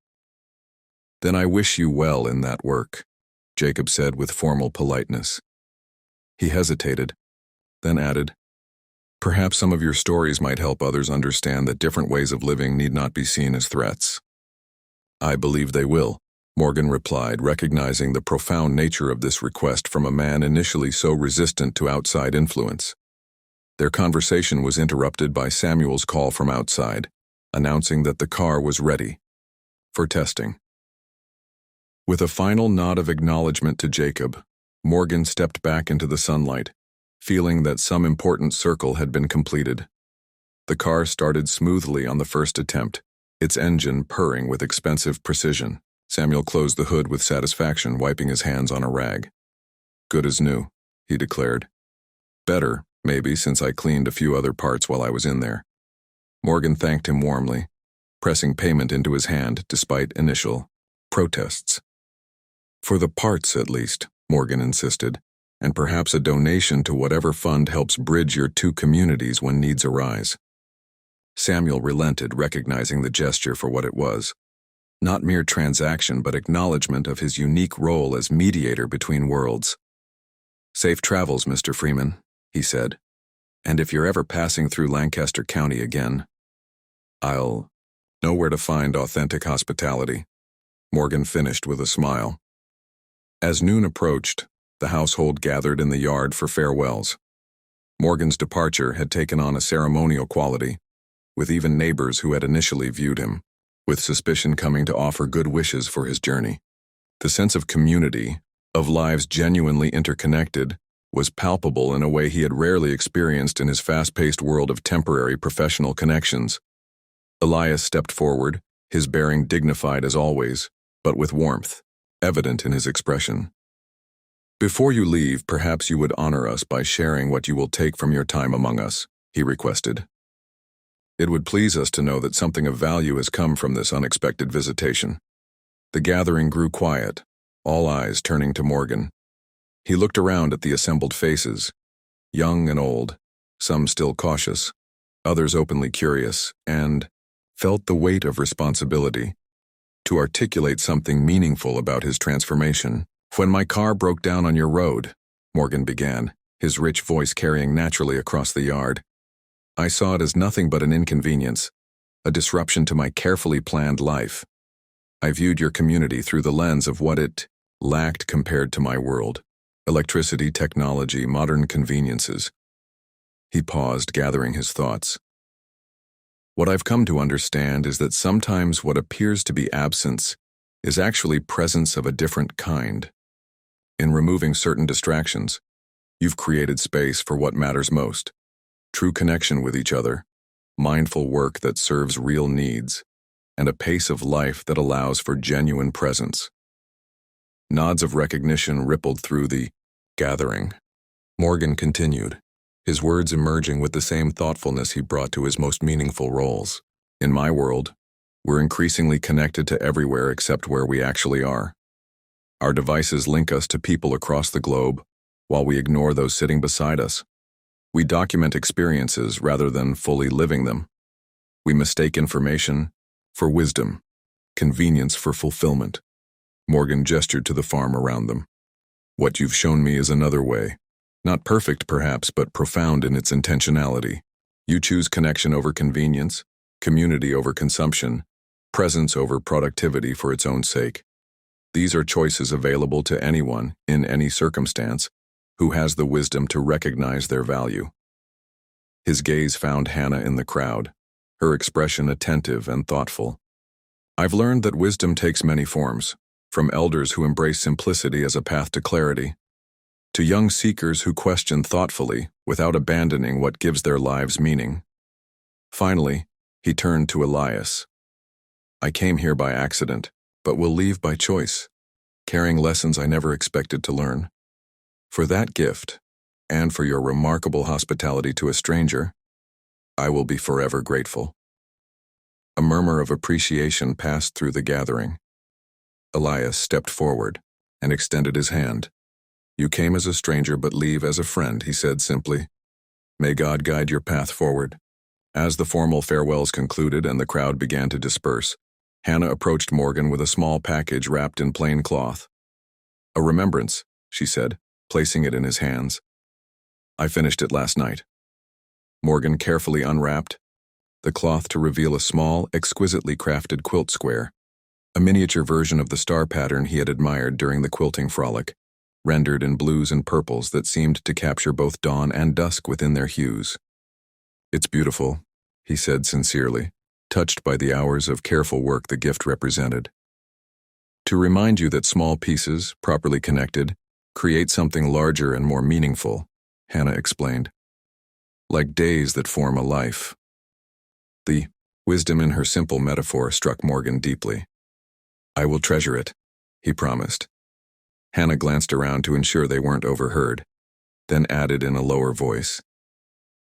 "Then I wish you well in that work," Jacob said with formal politeness. He hesitated, then added, "Perhaps some of your stories might help others understand that different ways of living need not be seen as threats." "I believe they will," Morgan replied, recognizing the profound nature of this request from a man initially so resistant to outside influence. Their conversation was interrupted by Samuel's call from outside, announcing that the car was ready for testing. With a final nod of acknowledgement to Jacob, Morgan stepped back into the sunlight, feeling that some important circle had been completed. The car started smoothly on the first attempt, its engine purring with expensive precision. Samuel closed the hood with satisfaction, wiping his hands on a rag. "Good as new," he declared. "Better, maybe, since I cleaned a few other parts while I was in there." Morgan thanked him warmly, pressing payment into his hand despite initial protests. "For the parts, at least," Morgan insisted, "and perhaps a donation to whatever fund helps bridge your two communities when needs arise." Samuel relented, recognizing the gesture for what it was. Not mere transaction, but acknowledgement of his unique role as mediator between worlds. "Safe travels, Mr. Freeman," he said. "And if you're ever passing through Lancaster County again, I'll know where to find authentic hospitality." Morgan finished with a smile. As noon approached, the household gathered in the yard for farewells. Morgan's departure had taken on a ceremonial quality, with even neighbors who had initially viewed him with suspicion coming to offer good wishes for his journey. The sense of community, of lives genuinely interconnected, was palpable in a way he had rarely experienced in his fast-paced world of temporary professional connections. Elias stepped forward, his bearing dignified as always, but with warmth evident in his expression. "Before you leave, perhaps you would honor us by sharing what you will take from your time among us," he requested. "It would please us to know that something of value has come from this unexpected visitation." The gathering grew quiet, all eyes turning to Morgan. He looked around at the assembled faces, young and old, some still cautious, others openly curious, and felt the weight of responsibility to articulate something meaningful about his transformation. "When my car broke down on your road," Morgan began, his rich voice carrying naturally across the yard, "I saw it as nothing but an inconvenience, a disruption to my carefully planned life. I viewed your community through the lens of what it lacked compared to my world: electricity, technology, modern conveniences." He paused, gathering his thoughts. "What I've come to understand is that sometimes what appears to be absence is actually presence of a different kind. In removing certain distractions, you've created space for what matters most: true connection with each other, mindful work that serves real needs, and a pace of life that allows for genuine presence." Nods of recognition rippled through the gathering. Morgan continued, his words emerging with the same thoughtfulness he brought to his most meaningful roles. "In my world, we're increasingly connected to everywhere except where we actually are. Our devices link us to people across the globe, while we ignore those sitting beside us. We document experiences rather than fully living them. We mistake information for wisdom, convenience for fulfillment." Morgan gestured to the farm around them. "What you've shown me is another way. Not perfect, perhaps, but profound in its intentionality. You choose connection over convenience, community over consumption, presence over productivity for its own sake. These are choices available to anyone, in any circumstance, Who has the wisdom to recognize their value? His gaze found Hannah in the crowd, her expression attentive and thoughtful. I've learned that wisdom takes many forms, from elders who embrace simplicity as a path to clarity, to young seekers who question thoughtfully without abandoning what gives their lives meaning. Finally, he turned to Elias. I came here by accident, but will leave by choice, carrying lessons I never expected to learn. For that gift, and for your remarkable hospitality to a stranger, I will be forever grateful. A murmur of appreciation passed through the gathering. Elias stepped forward and extended his hand. You came as a stranger but leave as a friend, he said simply. May God guide your path forward. As the formal farewells concluded and the crowd began to disperse, Hannah approached Morgan with a small package wrapped in plain cloth. A remembrance, she said, placing it in his hands. I finished it last night. Morgan carefully unwrapped the cloth to reveal a small, exquisitely crafted quilt square, a miniature version of the star pattern he had admired during the quilting frolic, rendered in blues and purples that seemed to capture both dawn and dusk within their hues. It's beautiful, he said sincerely, touched by the hours of careful work the gift represented. To remind you that small pieces, properly connected, create something larger and more meaningful, Hannah explained. Like days that form a life. The wisdom in her simple metaphor struck Morgan deeply. I will treasure it, he promised. Hannah glanced around to ensure they weren't overheard, then added in a lower voice.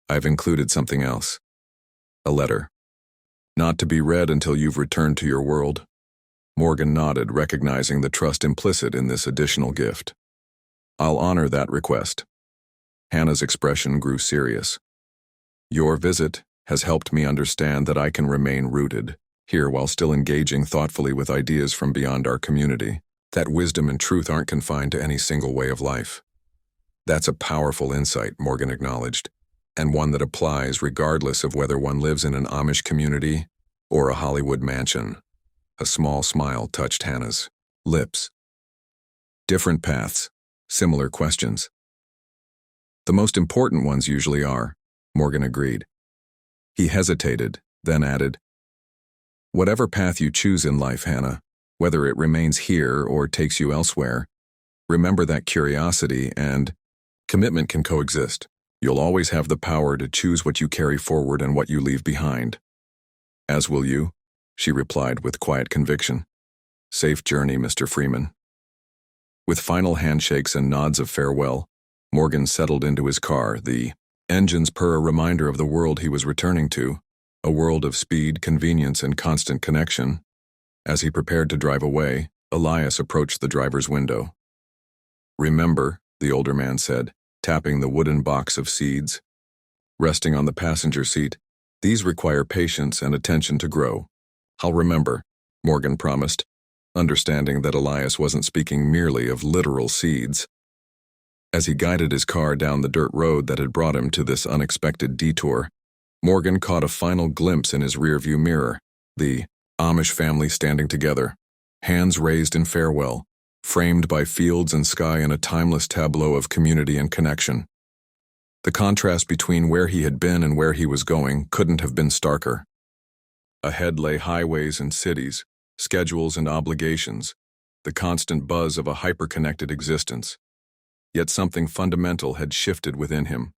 I've included something else. A letter. Not to be read until you've returned to your world. Morgan nodded, recognizing the trust implicit in this additional gift. I'll honor that request. Hannah's expression grew serious. Your visit has helped me understand that I can remain rooted here while still engaging thoughtfully with ideas from beyond our community, that wisdom and truth aren't confined to any single way of life. That's a powerful insight, Morgan acknowledged, and one that applies regardless of whether one lives in an Amish community or a Hollywood mansion. A small smile touched Hannah's lips. Different paths, similar questions. The most important ones usually are, Morgan agreed. He hesitated, then added, whatever path you choose in life, Hannah, whether it remains here or takes you elsewhere, remember that curiosity and commitment can coexist. You'll always have the power to choose what you carry forward and what you leave behind. As will you, she replied with quiet conviction. Safe journey, Mr. Freeman. With final handshakes and nods of farewell, Morgan settled into his car, the engines per a reminder of the world he was returning to, a world of speed, convenience, and constant connection. As he prepared to drive away, Elias approached the driver's window. Remember, the older man said, tapping the wooden box of seeds. Resting on the passenger seat, these require patience and attention to grow. I'll remember, Morgan promised, understanding that Elias wasn't speaking merely of literal seeds. As he guided his car down the dirt road that had brought him to this unexpected detour, Morgan caught a final glimpse in his rearview mirror, the Amish family standing together, hands raised in farewell, framed by fields and sky in a timeless tableau of community and connection. The contrast between where he had been and where he was going couldn't have been starker. Ahead lay highways and cities, schedules and obligations, the constant buzz of a hyperconnected existence. Yet something fundamental had shifted within him.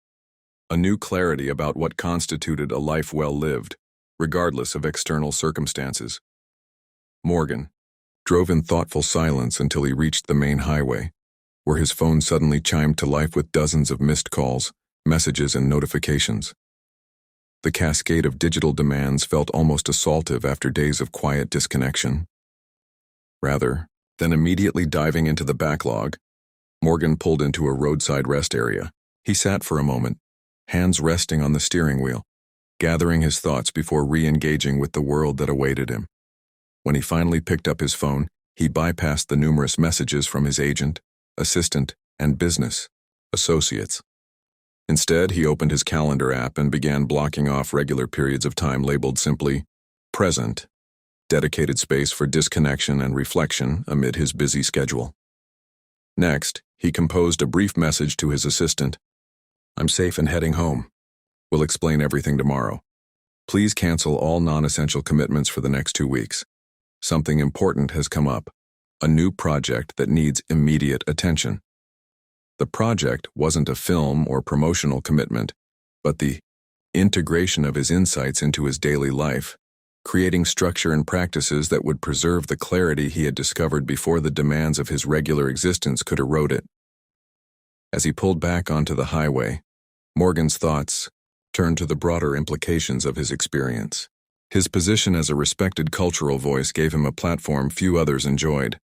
A new clarity about what constituted a life well lived, regardless of external circumstances. Morgan drove in thoughtful silence until he reached the main highway, where his phone suddenly chimed to life with dozens of missed calls, messages, and notifications. The cascade of digital demands felt almost assaultive after days of quiet disconnection. Rather than immediately diving into the backlog, Morgan pulled into a roadside rest area. He sat for a moment, hands resting on the steering wheel, gathering his thoughts before re-engaging with the world that awaited him. When he finally picked up his phone, he bypassed the numerous messages from his agent, assistant, and business associates. Instead, he opened his calendar app and began blocking off regular periods of time labeled simply present, dedicated space for disconnection and reflection amid his busy schedule. Next, He composed a brief message to his assistant. "I'm safe and heading home. We'll explain everything tomorrow. Please cancel all non-essential commitments for the next 2 weeks. Something important has come up. A new project that needs immediate attention." The project wasn't a film or promotional commitment, but the integration of his insights into his daily life, creating structure and practices that would preserve the clarity he had discovered before the demands of his regular existence could erode it. As he pulled back onto the highway, Morgan's thoughts turned to the broader implications of his experience. His position as a respected cultural voice gave him a platform few others enjoyed.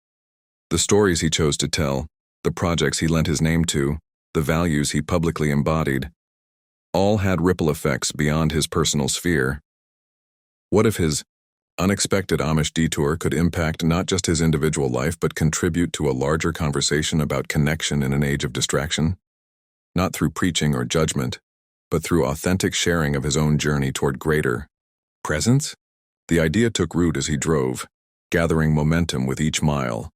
The stories he chose to tell, the projects he lent his name to, the values he publicly embodied, all had ripple effects beyond his personal sphere. What if his unexpected Amish detour could impact not just his individual life but contribute to a larger conversation about connection in an age of distraction? Not through preaching or judgment, but through authentic sharing of his own journey toward greater presence? The idea took root as he drove, gathering momentum with each mile.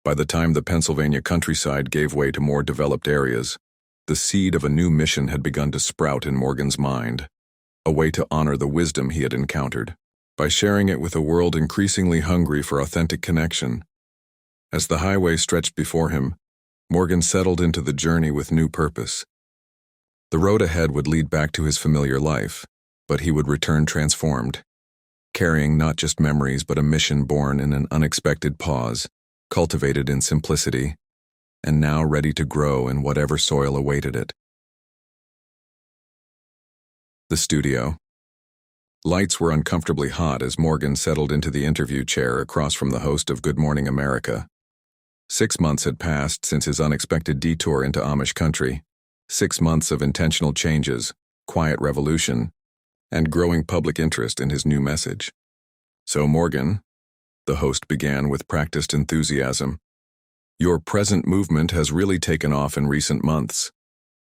By the time the Pennsylvania countryside gave way to more developed areas, the seed of a new mission had begun to sprout in Morgan's mind, a way to honor the wisdom he had encountered, by sharing it with a world increasingly hungry for authentic connection. As the highway stretched before him, Morgan settled into the journey with new purpose. The road ahead would lead back to his familiar life, but he would return transformed, carrying not just memories but a mission born in an unexpected pause, cultivated in simplicity, and now ready to grow in whatever soil awaited it. The studio. Lights were uncomfortably hot as Morgan settled into the interview chair across from the host of Good Morning America. 6 months had passed since his unexpected detour into Amish country. 6 months of intentional changes, quiet revolution, and growing public interest in his new message. "So Morgan," the host began with practiced enthusiasm, "your present movement has really taken off in recent months.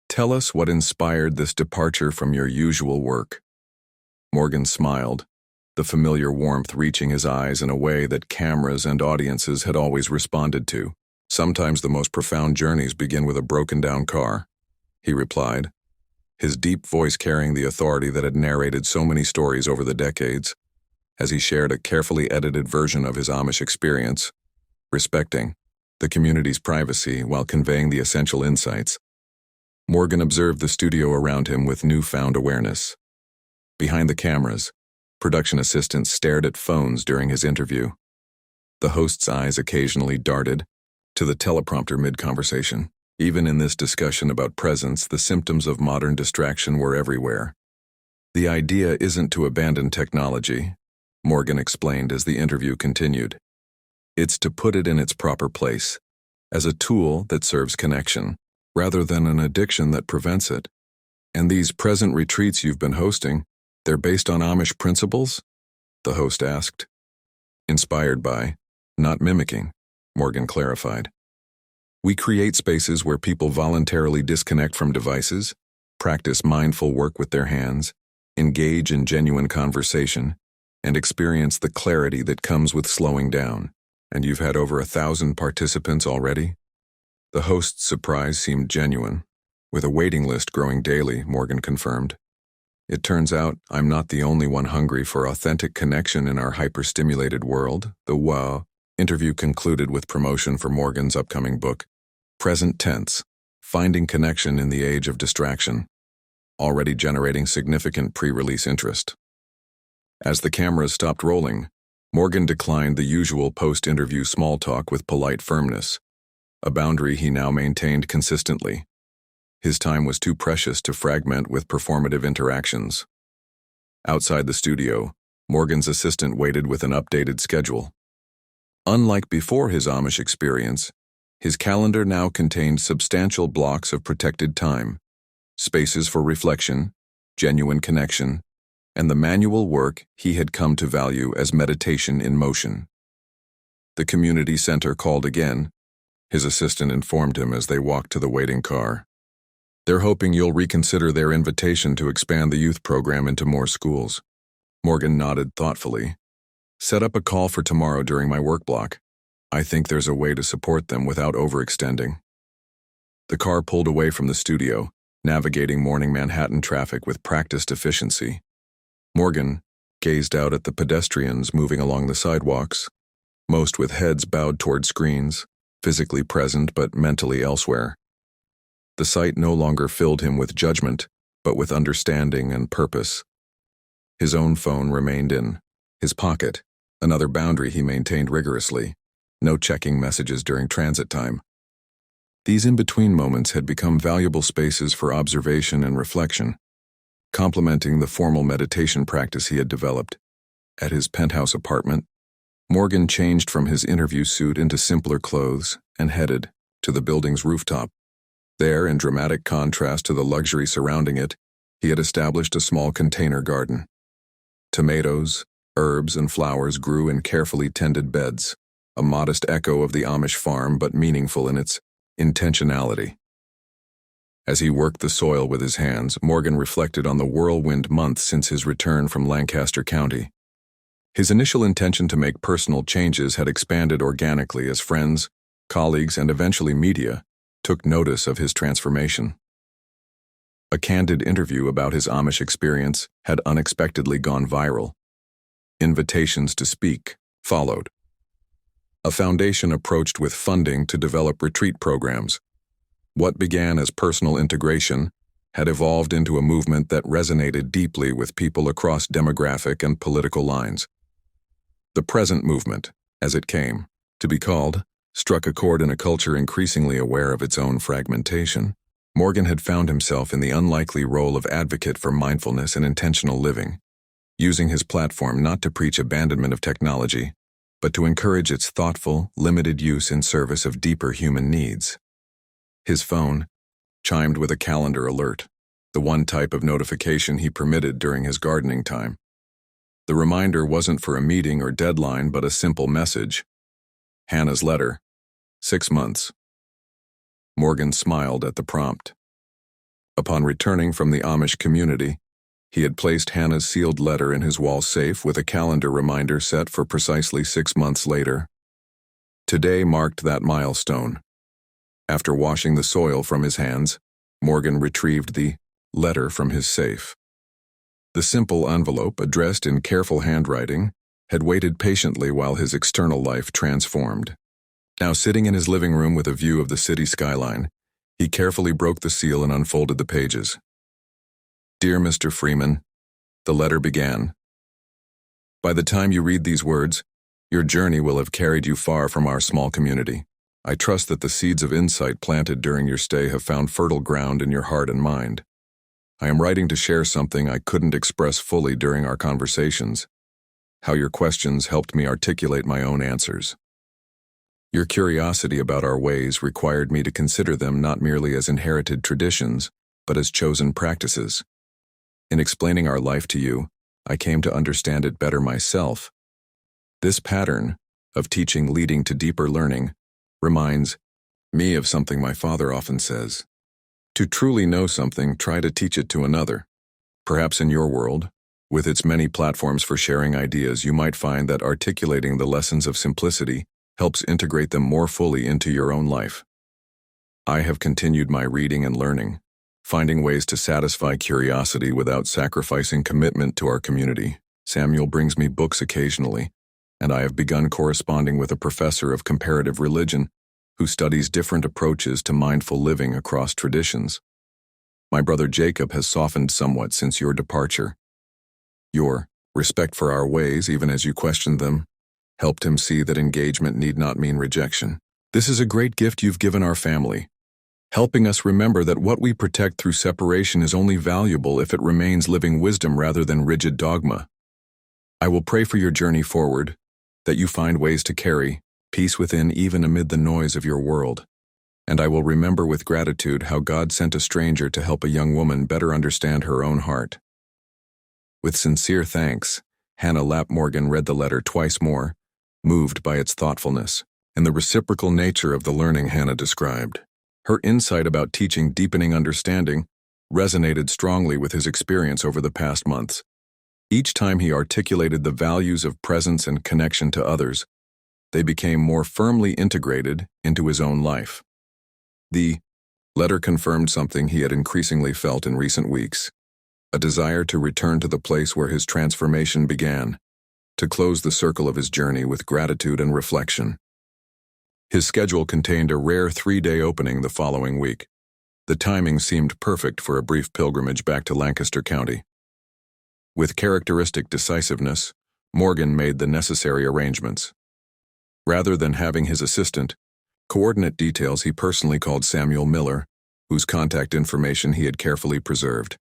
Tell us what inspired this departure from your usual work." Morgan smiled, the familiar warmth reaching his eyes in a way that cameras and audiences had always responded to. "Sometimes the most profound journeys begin with a broken-down car," he replied, his deep voice carrying the authority that had narrated so many stories over the decades, as he shared a carefully edited version of his Amish experience, respecting the community's privacy while conveying the essential insights. Morgan observed the studio around him with newfound awareness. Behind the cameras, production assistants stared at phones during his interview. The host's eyes occasionally darted to the teleprompter mid-conversation. Even in this discussion about presence, the symptoms of modern distraction were everywhere. "The idea isn't to abandon technology," Morgan explained as the interview continued. "It's to put it in its proper place, as a tool that serves connection, rather than an addiction that prevents it. And these present retreats you've been hosting, they're based on Amish principles?" the host asked. "Inspired by, not mimicking," Morgan clarified. "We create spaces where people voluntarily disconnect from devices, practice mindful work with their hands, engage in genuine conversation, and experience the clarity that comes with slowing down. And you've had over 1,000 participants already?" The host's surprise seemed genuine. "With a waiting list growing daily," Morgan confirmed. "It turns out I'm not the only one hungry for authentic connection in our hyper-stimulated world." The interview concluded with promotion for Morgan's upcoming book, Present Tense, Finding Connection in the Age of Distraction, already generating significant pre-release interest. As the cameras stopped rolling, Morgan declined the usual post-interview small talk with polite firmness, a boundary he now maintained consistently. His time was too precious to fragment with performative interactions. Outside the studio, Morgan's assistant waited with an updated schedule. Unlike before his Amish experience, his calendar now contained substantial blocks of protected time, spaces for reflection, genuine connection, and the manual work he had come to value as meditation in motion. The community center called again, his assistant informed him as they walked to the waiting car. "They're hoping you'll reconsider their invitation to expand the youth program into more schools." Morgan nodded thoughtfully. "Set up a call for tomorrow during my work block. I think there's a way to support them without overextending." The car pulled away from the studio, navigating morning Manhattan traffic with practiced efficiency. Morgan gazed out at the pedestrians moving along the sidewalks, most with heads bowed toward screens, physically present but mentally elsewhere. The sight no longer filled him with judgment, but with understanding and purpose. His own phone remained in his pocket, another boundary he maintained rigorously, no checking messages during transit time. These in-between moments had become valuable spaces for observation and reflection, complementing the formal meditation practice he had developed. At his penthouse apartment, Morgan changed from his interview suit into simpler clothes and headed to the building's rooftop. There, in dramatic contrast to the luxury surrounding it, he had established a small container garden. Tomatoes, herbs, and flowers grew in carefully tended beds, a modest echo of the Amish farm but meaningful in its intentionality. As he worked the soil with his hands, Morgan reflected on the whirlwind months since his return from Lancaster County. His initial intention to make personal changes had expanded organically as friends, colleagues, and eventually media took notice of his transformation. A candid interview about his Amish experience had unexpectedly gone viral. Invitations to speak followed. A foundation approached with funding to develop retreat programs. What began as personal integration had evolved into a movement that resonated deeply with people across demographic and political lines. The present movement, as it came to be called, struck a chord in a culture increasingly aware of its own fragmentation. Morgan had found himself in the unlikely role of advocate for mindfulness and intentional living, using his platform not to preach abandonment of technology, but to encourage its thoughtful, limited use in service of deeper human needs. His phone chimed with a calendar alert, the one type of notification he permitted during his gardening time. The reminder wasn't for a meeting or deadline, but a simple message. Hannah's letter. 6 months. Morgan smiled at the prompt. Upon returning from the Amish community, he had placed Hannah's sealed letter in his wall safe with a calendar reminder set for precisely 6 months later. Today marked that milestone. After washing the soil from his hands, Morgan retrieved the letter from his safe. The simple envelope, addressed in careful handwriting, had waited patiently while his external life transformed. Now sitting in his living room with a view of the city skyline, he carefully broke the seal and unfolded the pages. Dear Mr. Freeman, the letter began. By the time you read these words, your journey will have carried you far from our small community. I trust that the seeds of insight planted during your stay have found fertile ground in your heart and mind. I am writing to share something I couldn't express fully during our conversations, how your questions helped me articulate my own answers. Your curiosity about our ways required me to consider them not merely as inherited traditions, but as chosen practices. In explaining our life to you, I came to understand it better myself. This pattern of teaching leading to deeper learning reminds me of something my father often says. To truly know something, try to teach it to another. Perhaps in your world, with its many platforms for sharing ideas, you might find that articulating the lessons of simplicity helps integrate them more fully into your own life. I have continued my reading and learning, finding ways to satisfy curiosity without sacrificing commitment to our community. Samuel brings me books occasionally, and I have begun corresponding with a professor of comparative religion who studies different approaches to mindful living across traditions. My brother Jacob has softened somewhat since your departure. Your respect for our ways, even as you questioned them, helped him see that engagement need not mean rejection. This is a great gift you've given our family, helping us remember that what we protect through separation is only valuable if it remains living wisdom rather than rigid dogma. I will pray for your journey forward, that you find ways to carry peace within even amid the noise of your world. And I will remember with gratitude how God sent a stranger to help a young woman better understand her own heart. With sincere thanks, Hannah Morgan read the letter twice more, moved by its thoughtfulness and the reciprocal nature of the learning Hannah described. Her insight about teaching deepening understanding resonated strongly with his experience over the past months. Each time he articulated the values of presence and connection to others, they became more firmly integrated into his own life. The Letter confirmed something he had increasingly felt in recent weeks, a desire to return to the place where his transformation began, to close the circle of his journey with gratitude and reflection. His schedule contained a rare 3-day opening the following week. The timing seemed perfect for a brief pilgrimage back to Lancaster County. With characteristic decisiveness, Morgan made the necessary arrangements. Rather than having his assistant coordinate details, he personally called Samuel Miller, whose contact information he had carefully preserved.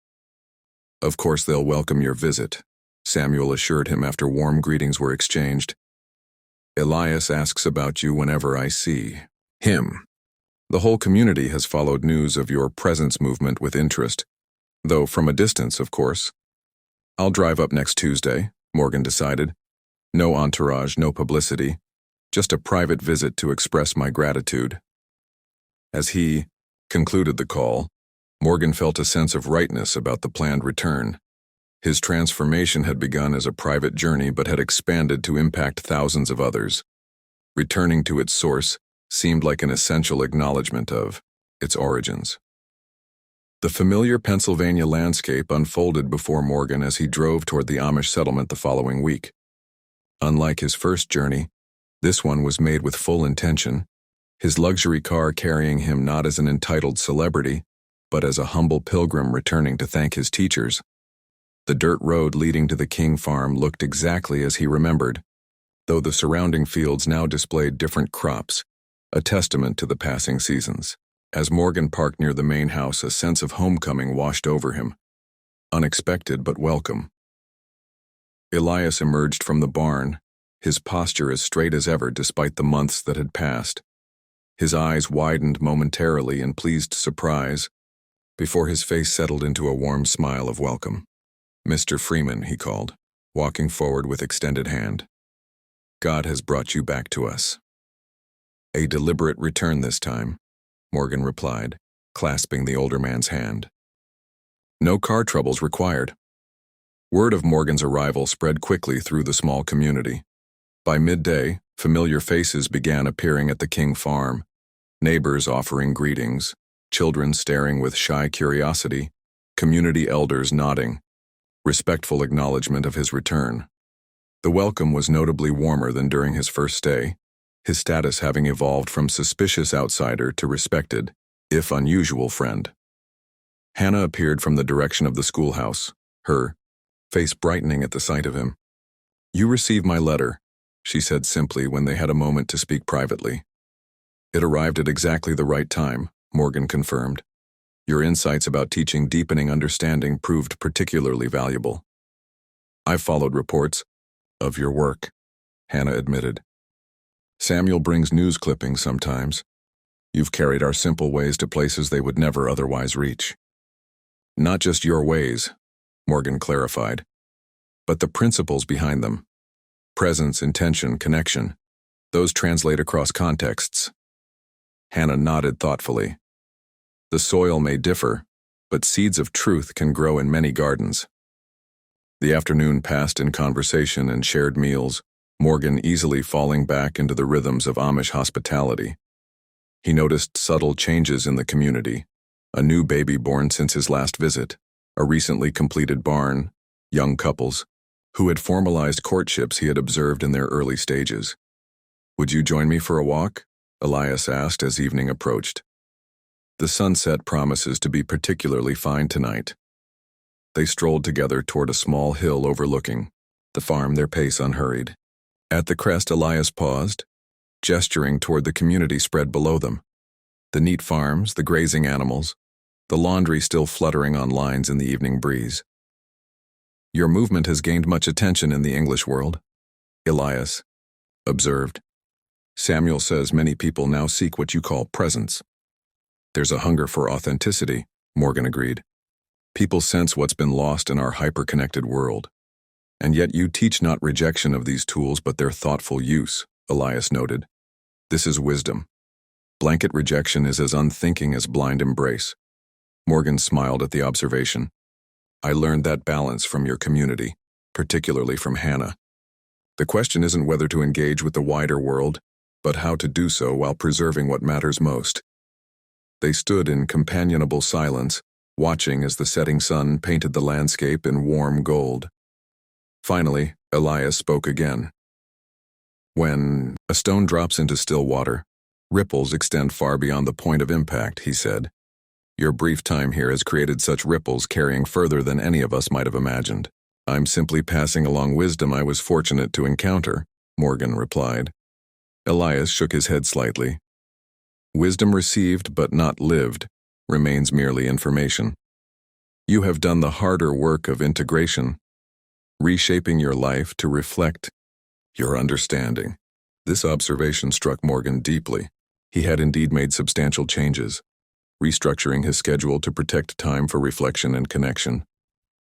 "Of course they'll welcome your visit," Samuel assured him after warm greetings were exchanged. "Elias asks about you whenever I see him. The whole community has followed news of your presence movement with interest, though from a distance, of course. I'll drive up next Tuesday," Morgan decided. "No entourage, no publicity, just a private visit to express my gratitude." As he concluded the call, Morgan felt a sense of rightness about the planned return. His transformation had begun as a private journey but had expanded to impact thousands of others. Returning to its source seemed like an essential acknowledgement of its origins. The familiar Pennsylvania landscape unfolded before Morgan as he drove toward the Amish settlement the following week. Unlike his first journey, this one was made with full intention, his luxury car carrying him not as an entitled celebrity, but as a humble pilgrim returning to thank his teachers. The dirt road leading to the King farm looked exactly as he remembered, though the surrounding fields now displayed different crops, a testament to the passing seasons. As Morgan parked near the main house, a sense of homecoming washed over him. Unexpected but welcome. Elias emerged from the barn, his posture as straight as ever despite the months that had passed. His eyes widened momentarily in pleased surprise, before his face settled into a warm smile of welcome. "Mr. Freeman," he called, walking forward with extended hand. "God has brought you back to us." "A deliberate return this time," Morgan replied, clasping the older man's hand. "No car troubles required." Word of Morgan's arrival spread quickly through the small community. By midday, familiar faces began appearing at the King farm, neighbors offering greetings, children staring with shy curiosity, community elders nodding, respectful acknowledgement of his return. The welcome was notably warmer than during his first stay, his status having evolved from suspicious outsider to respected, if unusual, friend. Hannah appeared from the direction of the schoolhouse, her face brightening at the sight of him. "You received my letter," she said simply when they had a moment to speak privately. "It arrived at exactly the right time," Morgan confirmed. "Your insights about teaching deepening understanding proved particularly valuable." "I've followed reports of your work," Hannah admitted. "Samuel brings news clippings sometimes. You've carried our simple ways to places they would never otherwise reach." "Not just your ways," Morgan clarified, "but the principles behind them. Presence, intention, connection. Those translate across contexts." Hannah nodded thoughtfully. "The soil may differ, but seeds of truth can grow in many gardens." The afternoon passed in conversation and shared meals, Morgan easily falling back into the rhythms of Amish hospitality. He noticed subtle changes in the community, a new baby born since his last visit, a recently completed barn, young couples, who had formalized courtships he had observed in their early stages. "Would you join me for a walk?" Elias asked as evening approached. "The sunset promises to be particularly fine tonight." They strolled together toward a small hill overlooking the farm, their pace unhurried. At the crest, Elias paused, gesturing toward the community spread below them. The neat farms, the grazing animals, the laundry still fluttering on lines in the evening breeze. "Your movement has gained much attention in the English world," Elias observed. "Samuel says many people now seek what you call presence." "There's a hunger for authenticity," Morgan agreed. "People sense what's been lost in our hyperconnected world. And yet you teach not rejection of these tools but their thoughtful use," Elias noted. "This is wisdom. Blanket rejection is as unthinking as blind embrace." Morgan smiled at the observation. "I learned that balance from your community, particularly from Hannah. The question isn't whether to engage with the wider world, but how to do so while preserving what matters most." They stood in companionable silence, watching as the setting sun painted the landscape in warm gold. Finally, Elias spoke again. When a stone drops into still water, ripples extend far beyond the point of impact, he said. Your brief time here has created such ripples carrying further than any of us might have imagined. I'm simply passing along wisdom I was fortunate to encounter, Morgan replied. Elias shook his head slightly. Wisdom received but not lived remains merely information. You have done the harder work of integration, reshaping your life to reflect your understanding. This observation struck Morgan deeply. He had indeed made substantial changes, restructuring his schedule to protect time for reflection and connection,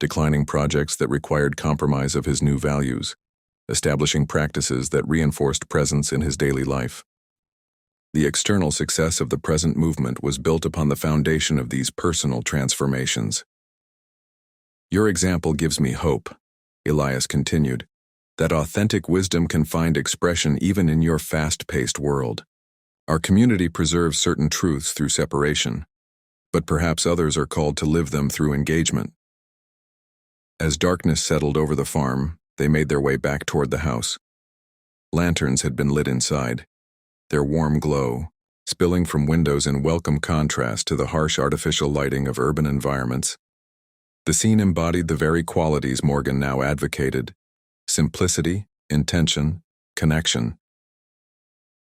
declining projects that required compromise of his new values, establishing practices that reinforced presence in his daily life. The external success of the present movement was built upon the foundation of these personal transformations. Your example gives me hope, Elias continued, that authentic wisdom can find expression even in your fast-paced world. Our community preserves certain truths through separation, but perhaps others are called to live them through engagement. As darkness settled over the farm, they made their way back toward the house. Lanterns had been lit inside, their warm glow spilling from windows in welcome contrast to the harsh artificial lighting of urban environments. The scene embodied the very qualities Morgan now advocated: simplicity, intention, connection.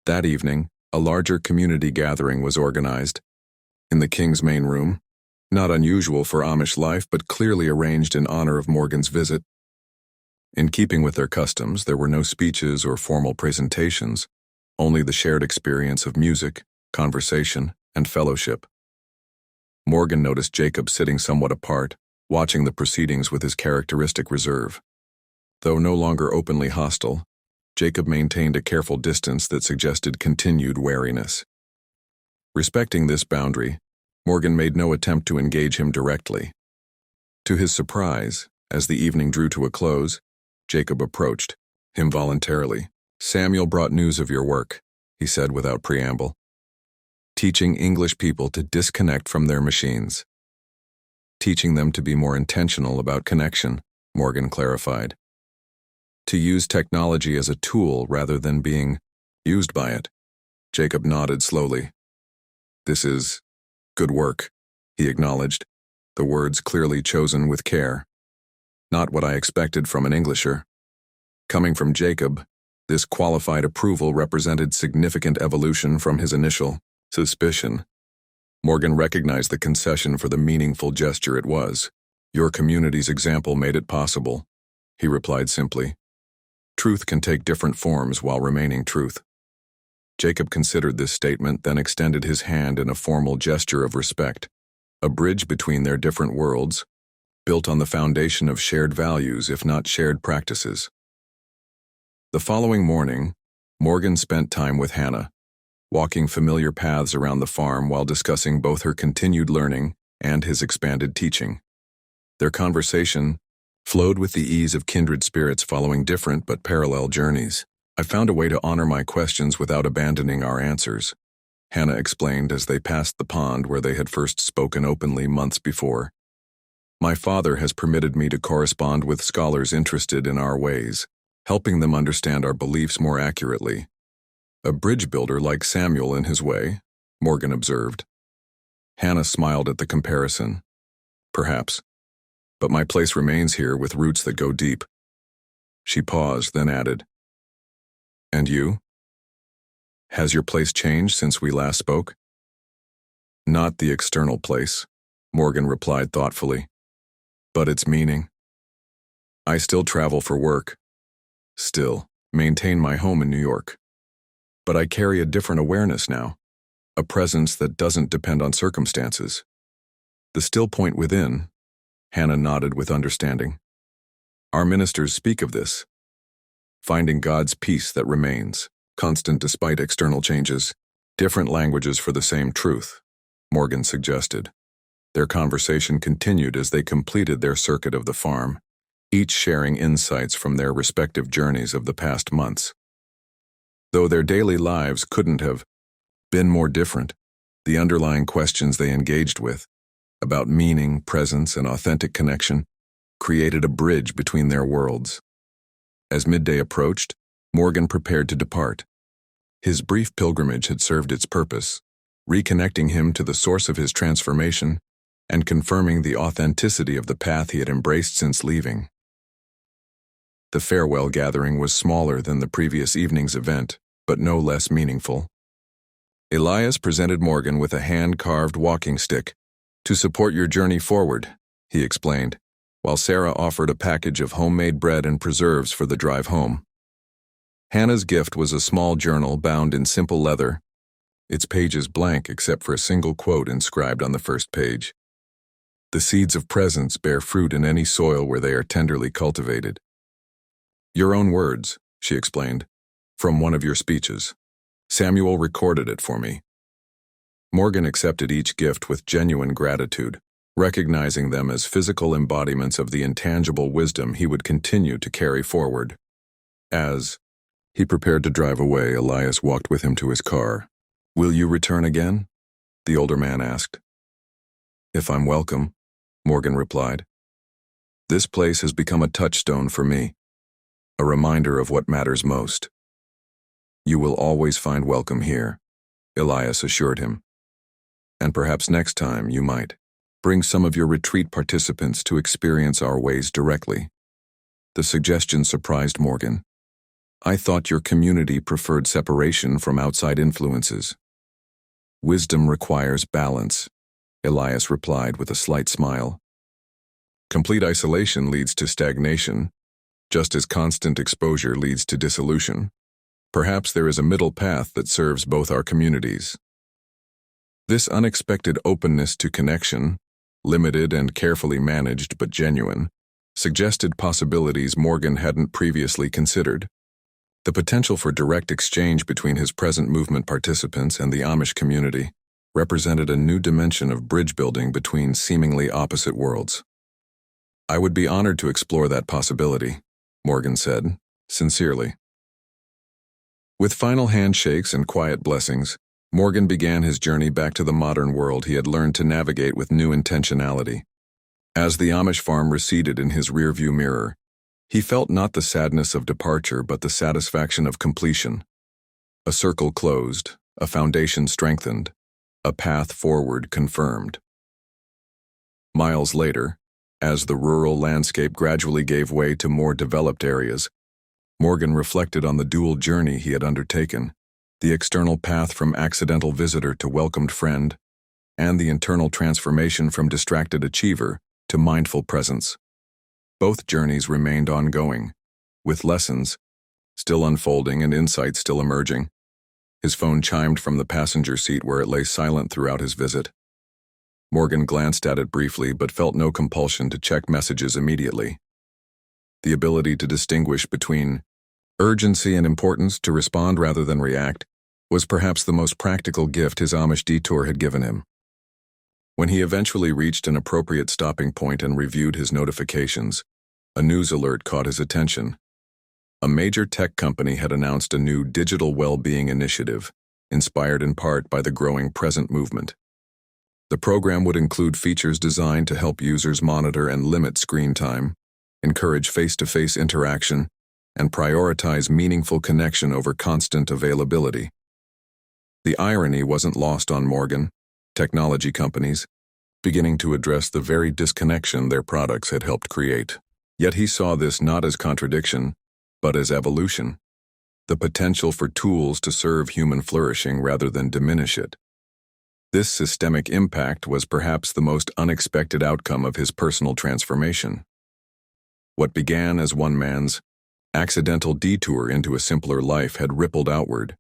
That evening, a larger community gathering was organized. In the King's main room, not unusual for Amish life but clearly arranged in honor of Morgan's visit. In keeping with their customs, there were no speeches or formal presentations, only the shared experience of music, conversation, and fellowship. Morgan noticed Jacob sitting somewhat apart, watching the proceedings with his characteristic reserve. Though no longer openly hostile, Jacob maintained a careful distance that suggested continued wariness. Respecting this boundary, Morgan made no attempt to engage him directly. To his surprise, as the evening drew to a close, Jacob approached him voluntarily. Samuel brought news of your work, he said without preamble. Teaching English people to disconnect from their machines. Teaching them to be more intentional about connection, Morgan clarified. To use technology as a tool rather than being used by it. Jacob nodded slowly. This is good work, he acknowledged, the words clearly chosen with care. Not what I expected from an Englisher. Coming from Jacob, this qualified approval represented significant evolution from his initial suspicion. Morgan recognized the concession for the meaningful gesture it was. Your community's example made it possible, he replied simply. Truth can take different forms while remaining truth. Jacob considered this statement, then extended his hand in a formal gesture of respect, a bridge between their different worlds, built on the foundation of shared values if not shared practices. The following morning, Morgan spent time with Hannah, walking familiar paths around the farm while discussing both her continued learning and his expanded teaching. Their conversation flowed with the ease of kindred spirits following different but parallel journeys. I found a way to honor my questions without abandoning our answers, Hannah explained as they passed the pond where they had first spoken openly months before. My father has permitted me to correspond with scholars interested in our ways, helping them understand our beliefs more accurately. A bridge builder like Samuel in his way, Morgan observed. Hannah smiled at the comparison. Perhaps. But my place remains here with roots that go deep. She paused, then added, And you? Has your place changed since we last spoke? Not the external place, Morgan replied thoughtfully, but its meaning. I still travel for work, still maintain my home in New York. But I carry a different awareness now, a presence that doesn't depend on circumstances. The still point within, Hannah nodded with understanding. Our ministers speak of this, finding God's peace that remains, constant despite external changes, different languages for the same truth, Morgan suggested. Their conversation continued as they completed their circuit of the farm, each sharing insights from their respective journeys of the past months. Though their daily lives couldn't have been more different, The underlying questions they engaged with, about meaning, presence, and authentic connection, created a bridge between their worlds. As midday approached, Morgan prepared to depart. His brief pilgrimage had served its purpose, reconnecting him to the source of his transformation and confirming the authenticity of the path he had embraced since leaving. The farewell gathering was smaller than the previous evening's event, but no less meaningful. Elias presented Morgan with a hand-carved walking stick. "To support your journey forward," he explained, while Sarah offered a package of homemade bread and preserves for the drive home. Hannah's gift was a small journal bound in simple leather, its pages blank except for a single quote inscribed on the first page. "The seeds of presence bear fruit in any soil where they are tenderly cultivated." "Your own words," she explained, "from one of your speeches. Samuel recorded it for me." Morgan accepted each gift with genuine gratitude, recognizing them as physical embodiments of the intangible wisdom he would continue to carry forward. As he prepared to drive away, Elias walked with him to his car. "Will you return again?" the older man asked. "If I'm welcome," Morgan replied. "This place has become a touchstone for me, a reminder of what matters most." "You will always find welcome here," Elias assured him. "And perhaps next time you might bring some of your retreat participants to experience our ways directly." The suggestion surprised Morgan. "I thought your community preferred separation from outside influences." "Wisdom requires balance," Elias replied with a slight smile. "Complete isolation leads to stagnation, just as constant exposure leads to dissolution. Perhaps there is a middle path that serves both our communities." This unexpected openness to connection, limited and carefully managed but genuine, suggested possibilities Morgan hadn't previously considered. The potential for direct exchange between his present movement participants and the Amish community represented a new dimension of bridge building between seemingly opposite worlds. "I would be honored to explore that possibility," Morgan said, sincerely. With final handshakes and quiet blessings, Morgan began his journey back to the modern world he had learned to navigate with new intentionality. As the Amish farm receded in his rearview mirror, he felt not the sadness of departure but the satisfaction of completion. A circle closed, a foundation strengthened, a path forward confirmed. Miles later, as the rural landscape gradually gave way to more developed areas, Morgan reflected on the dual journey he had undertaken, the external path from accidental visitor to welcomed friend, and the internal transformation from distracted achiever to mindful presence. Both journeys remained ongoing, with lessons still unfolding and insights still emerging. His phone chimed from the passenger seat where it lay silent throughout his visit. Morgan glanced at it briefly but felt no compulsion to check messages immediately. The ability to distinguish between urgency and importance, to respond rather than react, was perhaps the most practical gift his Amish detour had given him. When he eventually reached an appropriate stopping point and reviewed his notifications, a news alert caught his attention. A major tech company had announced a new digital well-being initiative, inspired in part by the growing present movement. The program would include features designed to help users monitor and limit screen time, encourage face-to-face interaction, and prioritize meaningful connection over constant availability. The irony wasn't lost on Morgan. Technology companies, beginning to address the very disconnection their products had helped create. Yet he saw this not as contradiction, but as evolution, the potential for tools to serve human flourishing rather than diminish it. This systemic impact was perhaps the most unexpected outcome of his personal transformation. What began as one man's accidental detour into a simpler life had rippled outward,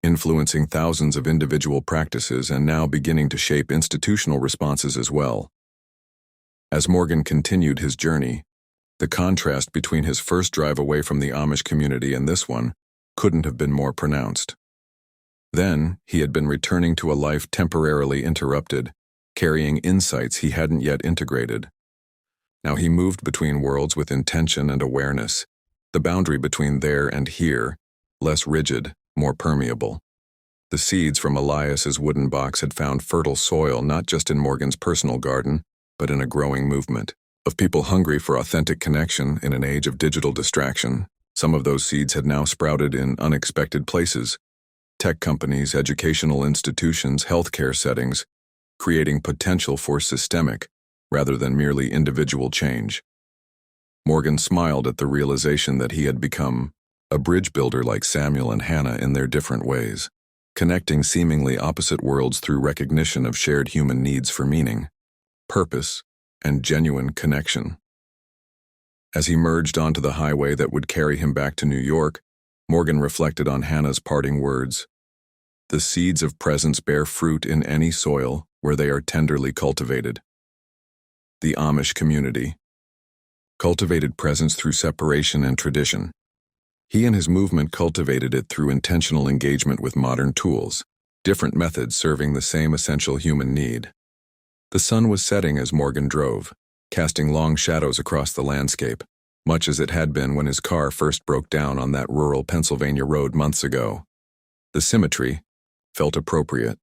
influencing thousands of individual practices and now beginning to shape institutional responses as well. As Morgan continued his journey, the contrast between his first drive away from the Amish community and this one couldn't have been more pronounced. Then, he had been returning to a life temporarily interrupted, carrying insights he hadn't yet integrated. Now he moved between worlds with intention and awareness, the boundary between there and here less rigid, more permeable. The seeds from Elias's wooden box had found fertile soil not just in Morgan's personal garden, but in a growing movement of people hungry for authentic connection in an age of digital distraction. Some of those seeds had now sprouted in unexpected places: tech companies, educational institutions, healthcare settings, creating potential for systemic, rather than merely individual change. Morgan smiled at the realization that he had become a bridge builder like Samuel and Hannah in their different ways, connecting seemingly opposite worlds through recognition of shared human needs for meaning, purpose, and genuine connection. As he merged onto the highway that would carry him back to New York, Morgan reflected on Hannah's parting words. The seeds of presence bear fruit in any soil where they are tenderly cultivated. The Amish community cultivated presence through separation and tradition. He and his movement cultivated it through intentional engagement with modern tools, different methods serving the same essential human need. The sun was setting as Morgan drove, casting long shadows across the landscape, much as it had been when his car first broke down on that rural Pennsylvania road months ago. The symmetry felt appropriate,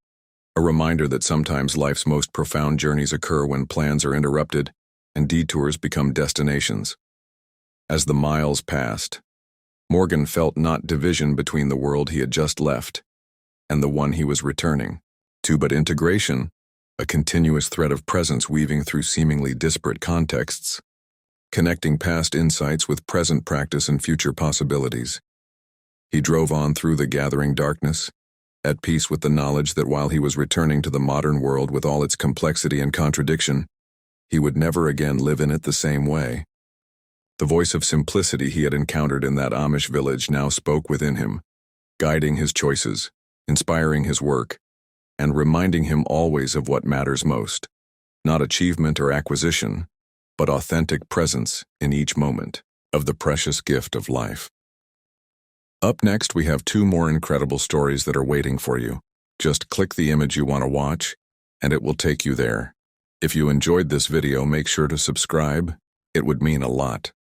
a reminder that sometimes life's most profound journeys occur when plans are interrupted and detours become destinations. As the miles passed, Morgan felt not division between the world he had just left and the one he was returning to, but integration, a continuous thread of presence weaving through seemingly disparate contexts, connecting past insights with present practice and future possibilities. He drove on through the gathering darkness, at peace with the knowledge that while he was returning to the modern world with all its complexity and contradiction, he would never again live in it the same way. The voice of simplicity he had encountered in that Amish village now spoke within him, guiding his choices, inspiring his work, and reminding him always of what matters most: not achievement or acquisition, but authentic presence in each moment of the precious gift of life. Up next, we have 2 more incredible stories that are waiting for you. Just click the image you want to watch, and it will take you there. If you enjoyed this video, make sure to subscribe. It would mean a lot.